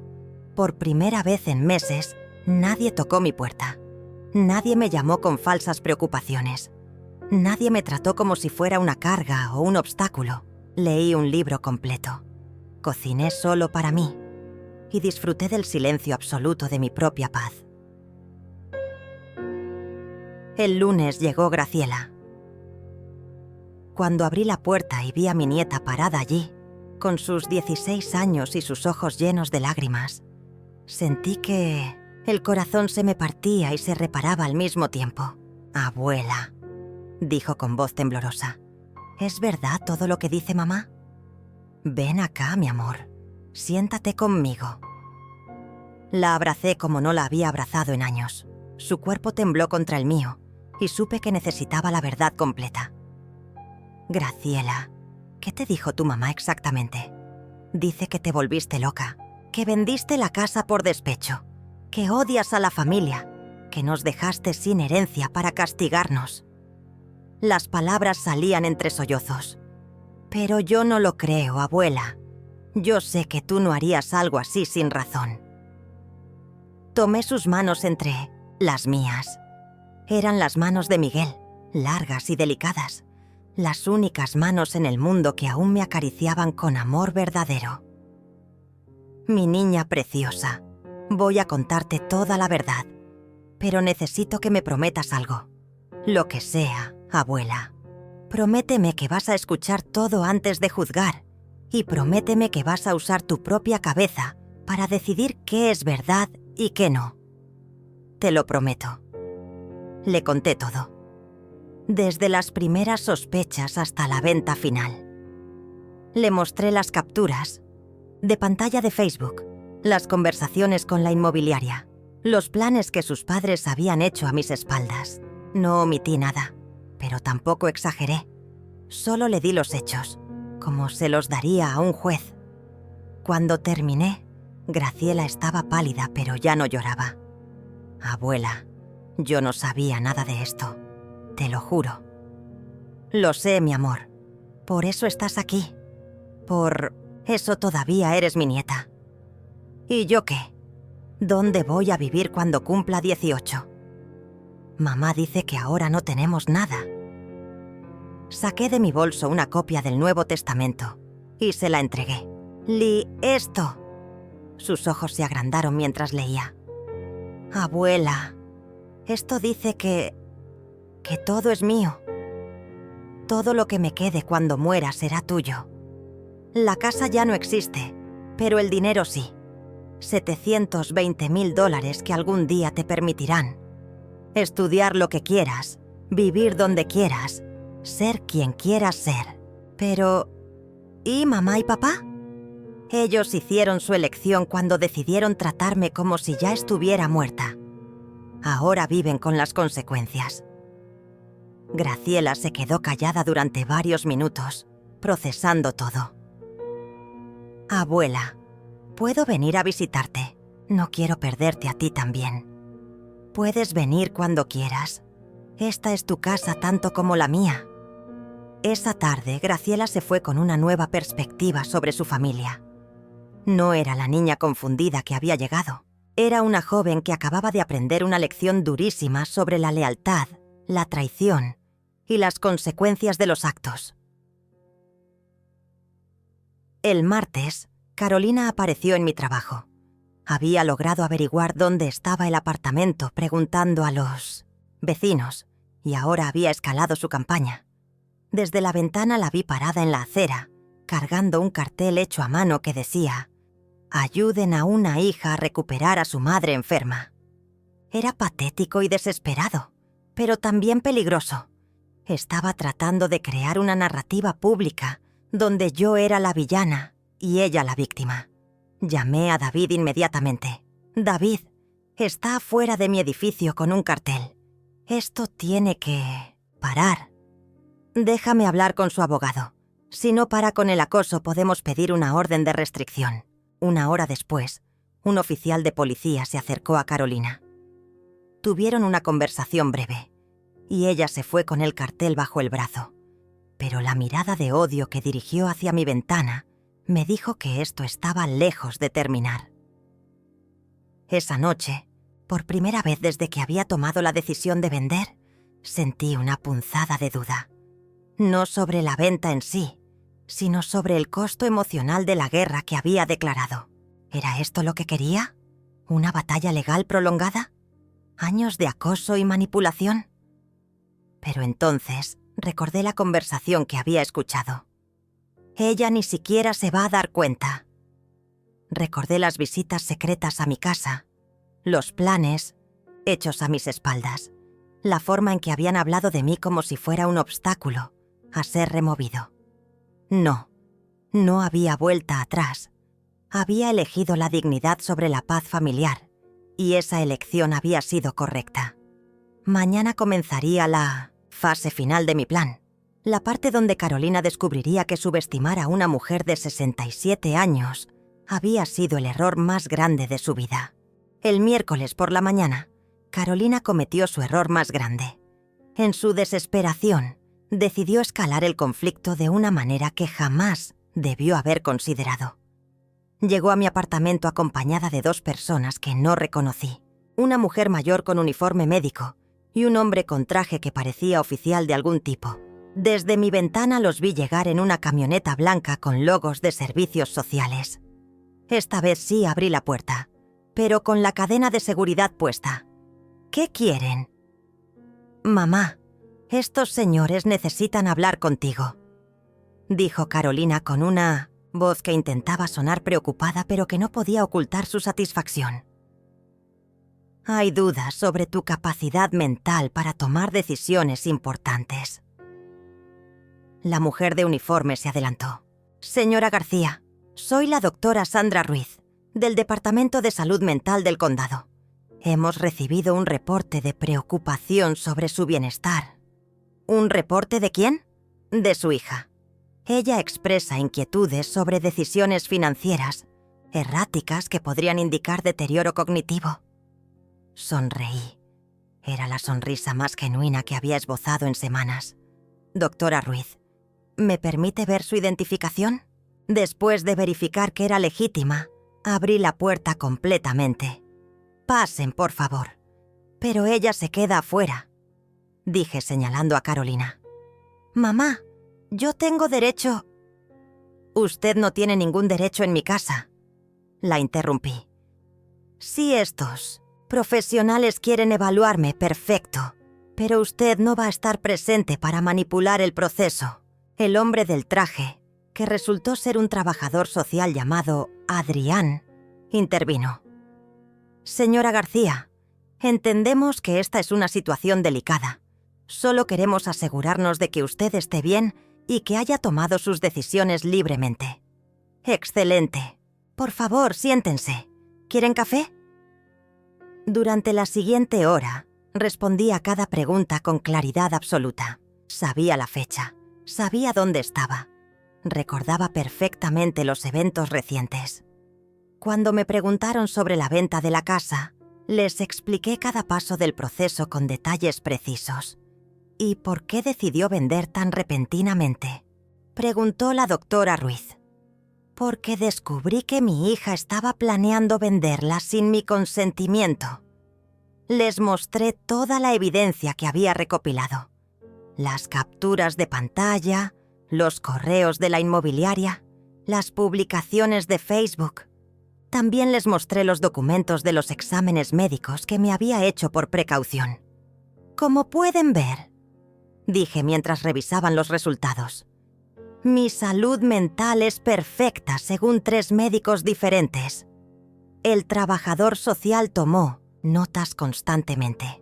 Por primera vez en meses, nadie tocó mi puerta. Nadie me llamó con falsas preocupaciones. Nadie me trató como si fuera una carga o un obstáculo. Leí un libro completo. Cociné solo para mí y disfruté del silencio absoluto de mi propia paz. El lunes llegó Graciela. Cuando abrí la puerta y vi a mi nieta parada allí, con sus 16 años y sus ojos llenos de lágrimas, sentí que el corazón se me partía y se reparaba al mismo tiempo. «Abuela», dijo con voz temblorosa, «¿es verdad todo lo que dice mamá? Ven acá, mi amor. Siéntate conmigo». La abracé como no la había abrazado en años. Su cuerpo tembló contra el mío y supe que necesitaba la verdad completa. «Graciela, ¿qué te dijo tu mamá exactamente? Dice que te volviste loca, que vendiste la casa por despecho, que odias a la familia, que nos dejaste sin herencia para castigarnos». Las palabras salían entre sollozos. «Pero yo no lo creo, abuela. Yo sé que tú no harías algo así sin razón». Tomé sus manos entre las mías. Eran las manos de Miguel, largas y delicadas, las únicas manos en el mundo que aún me acariciaban con amor verdadero. «Mi niña preciosa, voy a contarte toda la verdad, pero necesito que me prometas algo. Lo que sea, abuela. Prométeme que vas a escuchar todo antes de juzgar y prométeme que vas a usar tu propia cabeza para decidir qué es verdad y qué no». «Te lo prometo». Le conté todo, desde las primeras sospechas hasta la venta final. Le mostré las capturas de pantalla de Facebook, las conversaciones con la inmobiliaria, los planes que sus padres habían hecho a mis espaldas. No omití nada, pero tampoco exageré. Solo le di los hechos, como se los daría a un juez. Cuando terminé, Graciela estaba pálida, pero ya no lloraba. «Abuela, yo no sabía nada de esto, te lo juro». «Lo sé, mi amor. Por eso estás aquí. Por eso todavía eres mi nieta». «¿Y yo qué? ¿Dónde voy a vivir cuando cumpla 18? Mamá dice que ahora no tenemos nada». Saqué de mi bolso una copia del Nuevo Testamento y se la entregué. «Lee esto». Sus ojos se agrandaron mientras leía. «Abuela, esto dice que todo es mío. Todo lo que me quede cuando muera será tuyo. La casa ya no existe, pero el dinero sí. $720,000 que algún día te permitirán estudiar lo que quieras, vivir donde quieras, ser quien quieras ser. Pero, ¿y mamá y papá? Ellos hicieron su elección cuando decidieron tratarme como si ya estuviera muerta. Ahora viven con las consecuencias». Graciela se quedó callada durante varios minutos, procesando todo. «Abuela, ¿puedo venir a visitarte? No quiero perderte a ti también. Puedes venir cuando quieras. Esta es tu casa tanto como la mía». Esa tarde, Graciela se fue con una nueva perspectiva sobre su familia. No era la niña confundida que había llegado. Era una joven que acababa de aprender una lección durísima sobre la lealtad, la traición y las consecuencias de los actos. El martes, Carolina apareció en mi trabajo. Había logrado averiguar dónde estaba el apartamento preguntando a los vecinos y ahora había escalado su campaña. Desde la ventana la vi parada en la acera, cargando un cartel hecho a mano que decía: «Ayuden a una hija a recuperar a su madre enferma». Era patético y desesperado, pero también peligroso. Estaba tratando de crear una narrativa pública donde yo era la villana y ella la víctima. Llamé a David inmediatamente. «David, está afuera de mi edificio con un cartel. Esto tiene que parar. Déjame hablar con su abogado. Si no para con el acoso, podemos pedir una orden de restricción». 1 hora después, un oficial de policía se acercó a Carolina. Tuvieron una conversación breve, y ella se fue con el cartel bajo el brazo. Pero la mirada de odio que dirigió hacia mi ventana me dijo que esto estaba lejos de terminar. Esa noche, por primera vez desde que había tomado la decisión de vender, sentí una punzada de duda. No sobre la venta en sí, sino sobre el costo emocional de la guerra que había declarado. ¿Era esto lo que quería? ¿Una batalla legal prolongada? ¿Años de acoso y manipulación? Pero entonces recordé la conversación que había escuchado. Ella ni siquiera se va a dar cuenta. Recordé las visitas secretas a mi casa, los planes hechos a mis espaldas, la forma en que habían hablado de mí como si fuera un obstáculo a ser removido. No había vuelta atrás. Había elegido la dignidad sobre la paz familiar, y esa elección había sido correcta. Mañana comenzaría la fase final de mi plan, la parte donde Carolina descubriría que subestimar a una mujer de 67 años había sido el error más grande de su vida. El miércoles por la mañana, Carolina cometió su error más grande. En su desesperación, decidió escalar el conflicto de una manera que jamás debió haber considerado. Llegó a mi apartamento acompañada de 2 personas que no reconocí, una mujer mayor con uniforme médico y un hombre con traje que parecía oficial de algún tipo. Desde mi ventana los vi llegar en una camioneta blanca con logos de servicios sociales. Esta vez sí abrí la puerta, pero con la cadena de seguridad puesta. «¿Qué quieren?» «Mamá, estos señores necesitan hablar contigo», dijo Carolina con una voz que intentaba sonar preocupada pero que no podía ocultar su satisfacción. «Hay dudas sobre tu capacidad mental para tomar decisiones importantes». La mujer de uniforme se adelantó. «Señora García, soy la doctora Sandra Ruiz, del Departamento de Salud Mental del Condado. Hemos recibido un reporte de preocupación sobre su bienestar». «¿Un reporte de quién?» «De su hija. Ella expresa inquietudes sobre decisiones financieras, erráticas que podrían indicar deterioro cognitivo». Sonreí. Era la sonrisa más genuina que había esbozado en semanas. «Doctora Ruiz, ¿me permite ver su identificación?» Después de verificar que era legítima, abrí la puerta completamente. «Pasen, por favor. Pero ella se queda afuera», dije señalando a Carolina. «Mamá, yo tengo derecho». «Usted no tiene ningún derecho en mi casa», la interrumpí. «Si estos profesionales quieren evaluarme, perfecto, pero usted no va a estar presente para manipular el proceso». El hombre del traje, que resultó ser un trabajador social llamado Adrián, intervino. «Señora García, entendemos que esta es una situación delicada. Solo queremos asegurarnos de que usted esté bien y que haya tomado sus decisiones libremente». «Excelente. Por favor, siéntense. ¿Quieren café?» Durante la siguiente hora, respondí a cada pregunta con claridad absoluta. Sabía la fecha. Sabía dónde estaba. Recordaba perfectamente los eventos recientes. Cuando me preguntaron sobre la venta de la casa, les expliqué cada paso del proceso con detalles precisos. «¿Y por qué decidió vender tan repentinamente?», preguntó la doctora Ruiz. «Porque descubrí que mi hija estaba planeando venderla sin mi consentimiento». Les mostré toda la evidencia que había recopilado. Las capturas de pantalla, los correos de la inmobiliaria, las publicaciones de Facebook. También les mostré los documentos de los exámenes médicos que me había hecho por precaución. Como pueden ver, dije mientras revisaban los resultados, mi salud mental es perfecta según 3 médicos diferentes. El trabajador social tomó notas constantemente.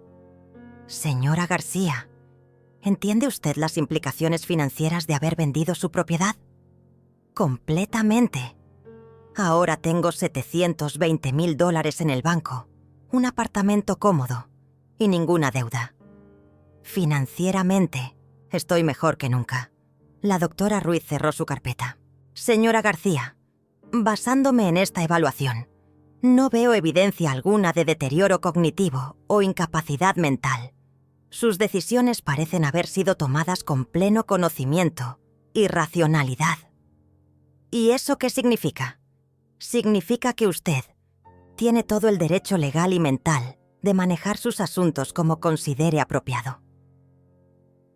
Señora García, ¿entiende usted las implicaciones financieras de haber vendido su propiedad? Completamente. Ahora tengo $720,000 en el banco, un apartamento cómodo y ninguna deuda. Financieramente, estoy mejor que nunca. La doctora Ruiz cerró su carpeta. Señora García, basándome en esta evaluación, no veo evidencia alguna de deterioro cognitivo o incapacidad mental. Sus decisiones parecen haber sido tomadas con pleno conocimiento y racionalidad. ¿Y eso qué significa? Significa que usted tiene todo el derecho legal y mental de manejar sus asuntos como considere apropiado.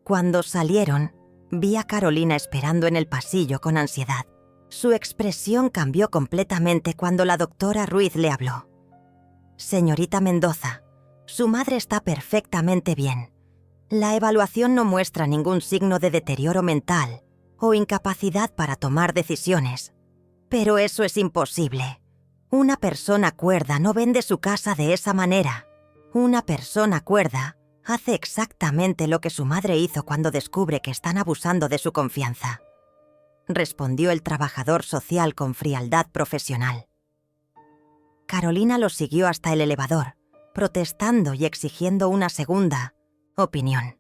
Cuando salieron, vi a Carolina esperando en el pasillo con ansiedad. Su expresión cambió completamente cuando la doctora Ruiz le habló. Señorita Mendoza, su madre está perfectamente bien. La evaluación no muestra ningún signo de deterioro mental o incapacidad para tomar decisiones. Pero eso es imposible. Una persona cuerda no vende su casa de esa manera. Una persona cuerda hace exactamente lo que su madre hizo cuando descubre que están abusando de su confianza, respondió el trabajador social con frialdad profesional. Carolina lo siguió hasta el elevador, protestando y exigiendo una segunda opinión.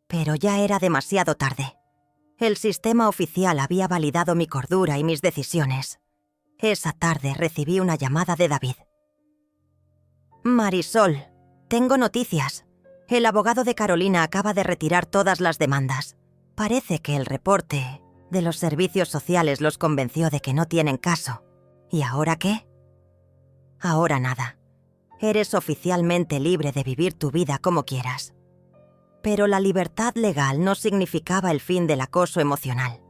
Pero ya era demasiado tarde. El sistema oficial había validado mi cordura y mis decisiones. Esa tarde recibí una llamada de David. Marisol, tengo noticias. El abogado de Carolina acaba de retirar todas las demandas. Parece que el reporte de los servicios sociales los convenció de que no tienen caso. ¿Y ahora qué? Ahora nada. Eres oficialmente libre de vivir tu vida como quieras. Pero la libertad legal no significaba el fin del acoso emocional.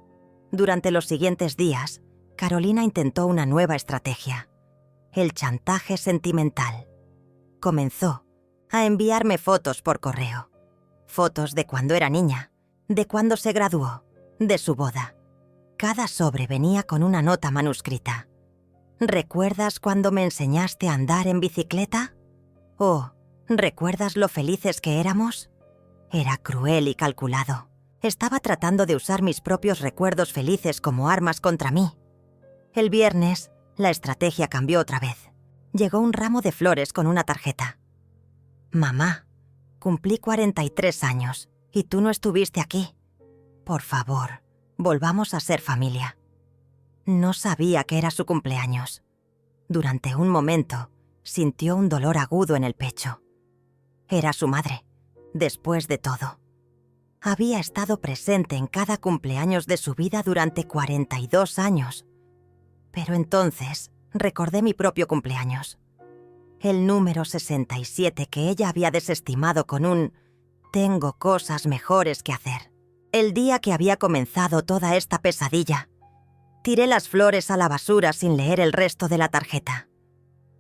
Durante los siguientes días, Carolina intentó una nueva estrategia: el chantaje sentimental. Comenzó a enviarme fotos por correo. Fotos de cuando era niña, de cuando se graduó, de su boda. Cada sobre venía con una nota manuscrita. ¿Recuerdas cuando me enseñaste a andar en bicicleta? ¿O recuerdas lo felices que éramos? Era cruel y calculado. Estaba tratando de usar mis propios recuerdos felices como armas contra mí. El viernes, la estrategia cambió otra vez. Llegó un ramo de flores con una tarjeta. Mamá, cumplí 43 años y tú no estuviste aquí. Por favor, volvamos a ser familia. No sabía que era su cumpleaños. Durante un momento, sintió un dolor agudo en el pecho. Era su madre, después de todo. Había estado presente en cada cumpleaños de su vida durante 42 años. Pero entonces recordé mi propio cumpleaños. El número 67 que ella había desestimado con un «tengo cosas mejores que hacer». El día que había comenzado toda esta pesadilla, tiré las flores a la basura sin leer el resto de la tarjeta.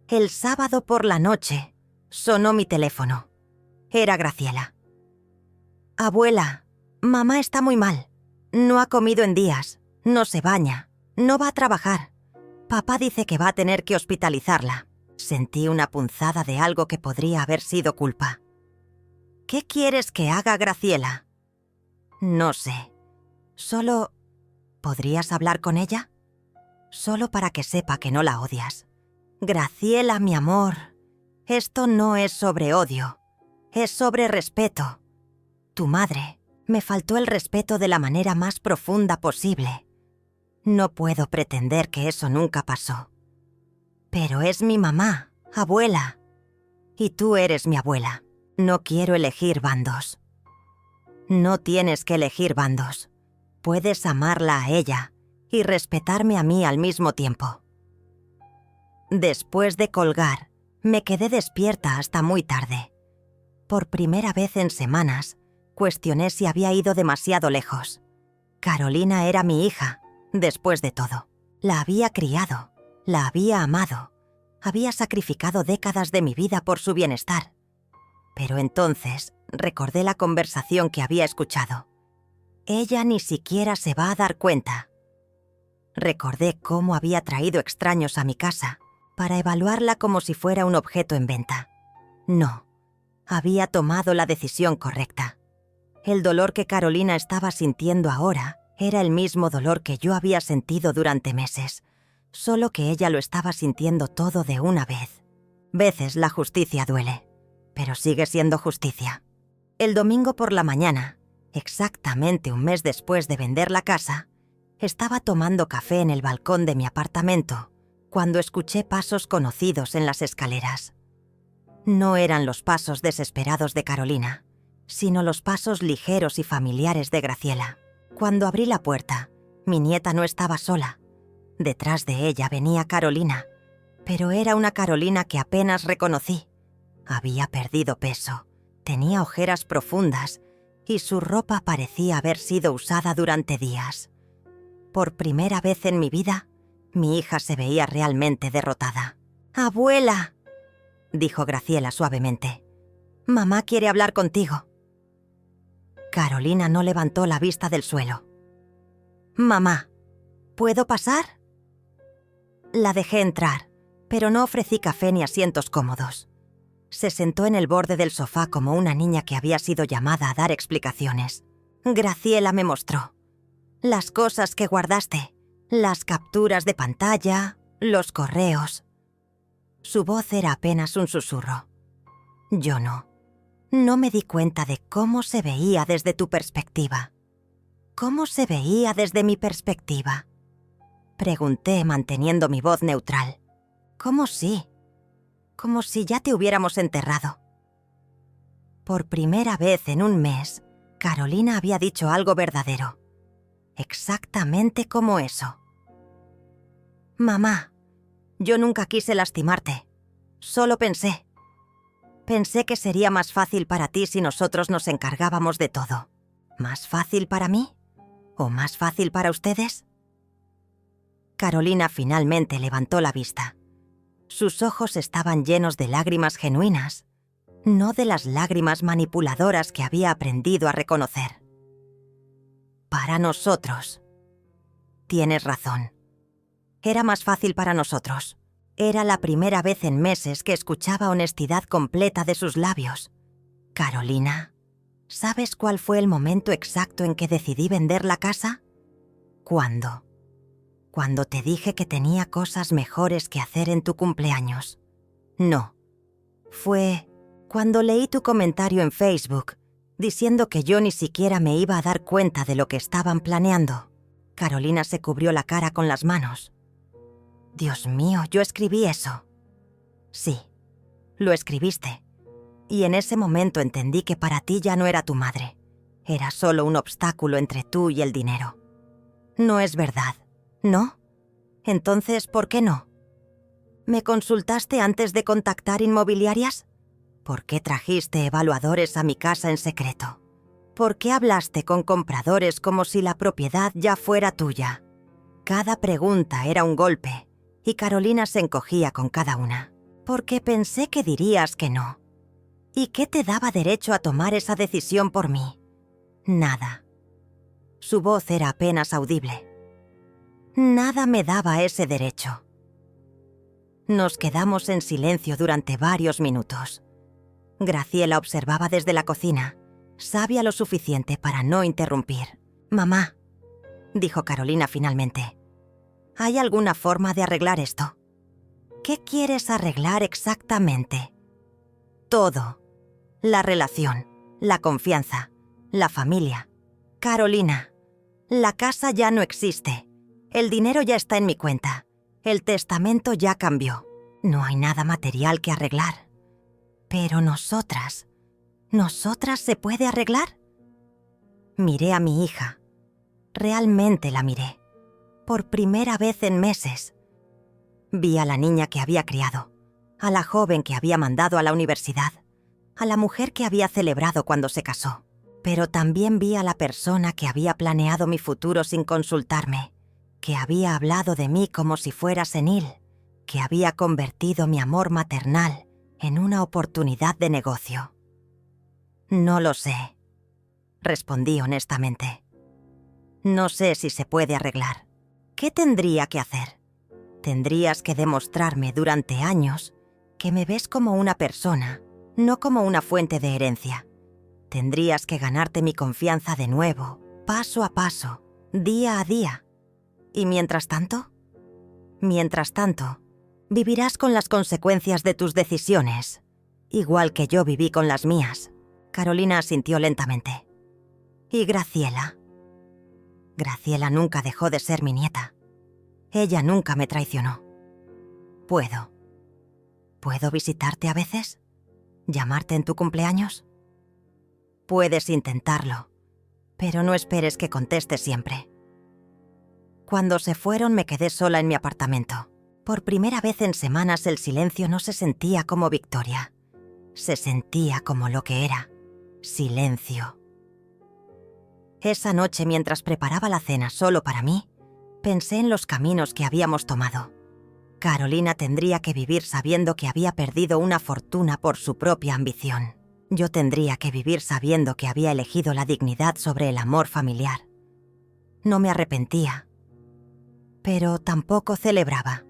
El sábado por la noche sonó mi teléfono. Era Graciela. «Abuela, mamá está muy mal. No ha comido en días, no se baña, no va a trabajar. Papá dice que va a tener que hospitalizarla». Sentí una punzada de algo que podría haber sido culpa. «¿Qué quieres que haga, Graciela?» «No sé. Solo... ¿podrías hablar con ella? Solo para que sepa que no la odias. Graciela, mi amor, esto no es sobre odio, es sobre respeto. Tu madre me faltó el respeto de la manera más profunda posible. No puedo pretender que eso nunca pasó. Pero es mi mamá, abuela. Y tú eres mi abuela. No quiero elegir bandos». «No tienes que elegir bandos. Puedes amarla a ella y respetarme a mí al mismo tiempo». Después de colgar, me quedé despierta hasta muy tarde. Por primera vez en semanas, Cuestioné si había ido demasiado lejos. Carolina era mi hija, después de todo. La había criado, la había amado. Había sacrificado décadas de mi vida por su bienestar. Pero entonces recordé la conversación que había escuchado. Ella ni siquiera se va a dar cuenta. Recordé cómo había traído extraños a mi casa para evaluarla como si fuera un objeto en venta. No, había tomado la decisión correcta. El dolor que Carolina estaba sintiendo ahora era el mismo dolor que yo había sentido durante meses, solo que ella lo estaba sintiendo todo de una vez. Veces la justicia duele, pero sigue siendo justicia. El domingo por la mañana, exactamente un mes después de vender la casa, estaba tomando café en el balcón de mi apartamento cuando escuché pasos conocidos en las escaleras. No eran los pasos desesperados de Carolina, sino los pasos ligeros y familiares de Graciela. Cuando abrí la puerta, mi nieta no estaba sola. Detrás de ella venía Carolina, pero era una Carolina que apenas reconocí. Había perdido peso, tenía ojeras profundas y su ropa parecía haber sido usada durante días. Por primera vez en mi vida, mi hija se veía realmente derrotada. «¡Abuela!», dijo Graciela suavemente. «Mamá quiere hablar contigo». Carolina no levantó la vista del suelo. «Mamá, ¿puedo pasar?». La dejé entrar, pero no ofrecí café ni asientos cómodos. Se sentó en el borde del sofá como una niña que había sido llamada a dar explicaciones. Graciela me mostró las cosas que guardaste, las capturas de pantalla, los correos. Su voz era apenas un susurro. Yo no me di cuenta de cómo se veía desde tu perspectiva. ¿Cómo se veía desde mi perspectiva?, pregunté manteniendo mi voz neutral. Como si ya te hubiéramos enterrado. Por primera vez en un mes, Carolina había dicho algo verdadero. Exactamente como eso. «Mamá, yo nunca quise lastimarte. Solo pensé que sería más fácil para ti si nosotros nos encargábamos de todo. ¿Más fácil para mí? ¿O más fácil para ustedes?». Carolina finalmente levantó la vista. Sus ojos estaban llenos de lágrimas genuinas, no de las lágrimas manipuladoras que había aprendido a reconocer. «Para nosotros. Tienes razón. Era más fácil para nosotros». Era la primera vez en meses que escuchaba honestidad completa de sus labios. «Carolina, ¿sabes cuál fue el momento exacto en que decidí vender la casa? ¿Cuándo? Cuando te dije que tenía cosas mejores que hacer en tu cumpleaños. No. Fue cuando leí tu comentario en Facebook diciendo que yo ni siquiera me iba a dar cuenta de lo que estaban planeando». Carolina se cubrió la cara con las manos. «Dios mío, yo escribí eso». «Sí, lo escribiste. Y en ese momento entendí que para ti ya no era tu madre. Era solo un obstáculo entre tú y el dinero». «No es verdad, ¿no? Entonces, ¿por qué no? ¿Me consultaste antes de contactar inmobiliarias? ¿Por qué trajiste evaluadores a mi casa en secreto? ¿Por qué hablaste con compradores como si la propiedad ya fuera tuya?». Cada pregunta era un golpe, y Carolina se encogía con cada una. «Porque pensé que dirías que no. ¿Y qué te daba derecho a tomar esa decisión por mí? Nada». Su voz era apenas audible. «Nada me daba ese derecho». Nos quedamos en silencio durante varios minutos. Graciela observaba desde la cocina, sabia lo suficiente para no interrumpir. «Mamá», dijo Carolina finalmente, ¿hay alguna forma de arreglar esto? ¿Qué quieres arreglar exactamente? Todo. La relación, la confianza, la familia. Carolina, la casa ya no existe. El dinero ya está en mi cuenta. El testamento ya cambió. No hay nada material que arreglar. Pero ¿nosotras se puede arreglar? Miré a mi hija. Realmente la miré. Por primera vez en meses. Vi a la niña que había criado, a la joven que había mandado a la universidad, a la mujer que había celebrado cuando se casó. Pero también vi a la persona que había planeado mi futuro sin consultarme, que había hablado de mí como si fuera senil, que había convertido mi amor maternal en una oportunidad de negocio. No lo sé, respondí honestamente. No sé si se puede arreglar. ¿Qué tendría que hacer? Tendrías que demostrarme durante años que me ves como una persona, no como una fuente de herencia. Tendrías que ganarte mi confianza de nuevo, paso a paso, día a día. ¿Y mientras tanto? Mientras tanto, vivirás con las consecuencias de tus decisiones, igual que yo viví con las mías. Carolina asintió lentamente. ¿Y Graciela? Graciela nunca dejó de ser mi nieta. Ella nunca me traicionó. ¿Puedo visitarte a veces? ¿Llamarte en tu cumpleaños? Puedes intentarlo, pero no esperes que conteste siempre. Cuando se fueron me quedé sola en mi apartamento. Por primera vez en semanas el silencio no se sentía como victoria. Se sentía como lo que era: silencio. Esa noche, mientras preparaba la cena solo para mí, pensé en los caminos que habíamos tomado. Carolina tendría que vivir sabiendo que había perdido una fortuna por su propia ambición. Yo tendría que vivir sabiendo que había elegido la dignidad sobre el amor familiar. No me arrepentía, pero tampoco celebraba.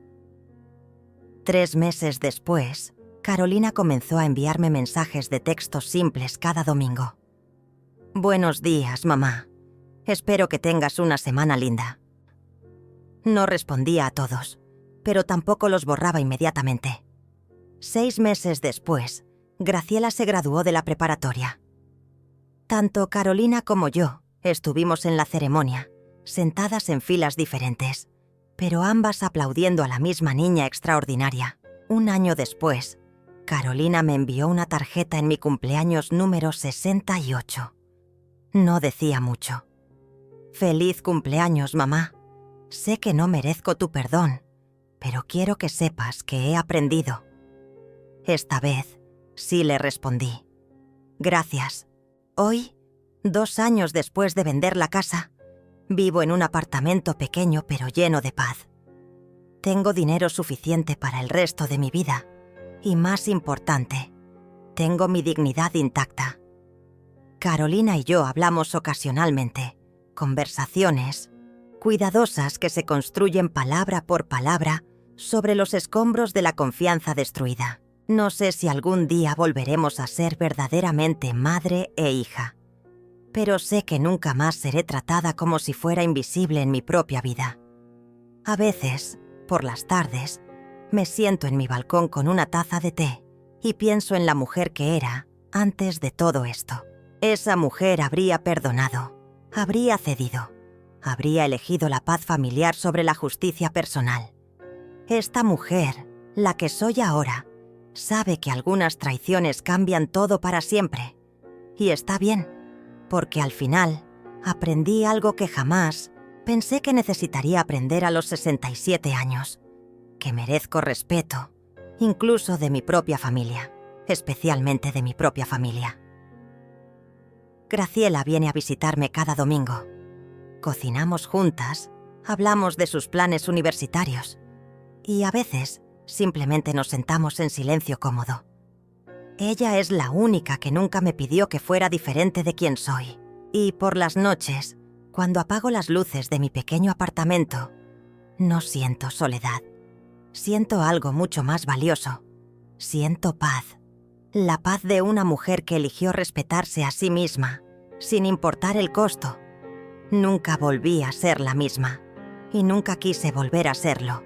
3 meses después, Carolina comenzó a enviarme mensajes de texto simples cada domingo. Buenos días, mamá. Espero que tengas una semana linda. No respondía a todos, pero tampoco los borraba inmediatamente. 6 meses después, Graciela se graduó de la preparatoria. Tanto Carolina como yo estuvimos en la ceremonia, sentadas en filas diferentes, pero ambas aplaudiendo a la misma niña extraordinaria. 1 año después, Carolina me envió una tarjeta en mi cumpleaños número 68. No decía mucho. Feliz cumpleaños, mamá. Sé que no merezco tu perdón, pero quiero que sepas que he aprendido. Esta vez sí le respondí. Gracias. Hoy, 2 años después de vender la casa, vivo en un apartamento pequeño pero lleno de paz. Tengo dinero suficiente para el resto de mi vida y, más importante, tengo mi dignidad intacta. Carolina y yo hablamos ocasionalmente, conversaciones cuidadosas que se construyen palabra por palabra sobre los escombros de la confianza destruida. No sé si algún día volveremos a ser verdaderamente madre e hija, pero sé que nunca más seré tratada como si fuera invisible en mi propia vida. A veces, por las tardes, me siento en mi balcón con una taza de té y pienso en la mujer que era antes de todo esto. Esa mujer habría perdonado, habría cedido, habría elegido la paz familiar sobre la justicia personal. Esta mujer, la que soy ahora, sabe que algunas traiciones cambian todo para siempre. Y está bien, porque al final aprendí algo que jamás pensé que necesitaría aprender a los 67 años. Que merezco respeto, incluso de mi propia familia, especialmente de mi propia familia. Graciela viene a visitarme cada domingo. Cocinamos juntas, hablamos de sus planes universitarios y a veces simplemente nos sentamos en silencio cómodo. Ella es la única que nunca me pidió que fuera diferente de quien soy. Y por las noches, cuando apago las luces de mi pequeño apartamento, no siento soledad. Siento algo mucho más valioso. Siento paz. La paz de una mujer que eligió respetarse a sí misma, sin importar el costo. Nunca volví a ser la misma, y nunca quise volver a serlo.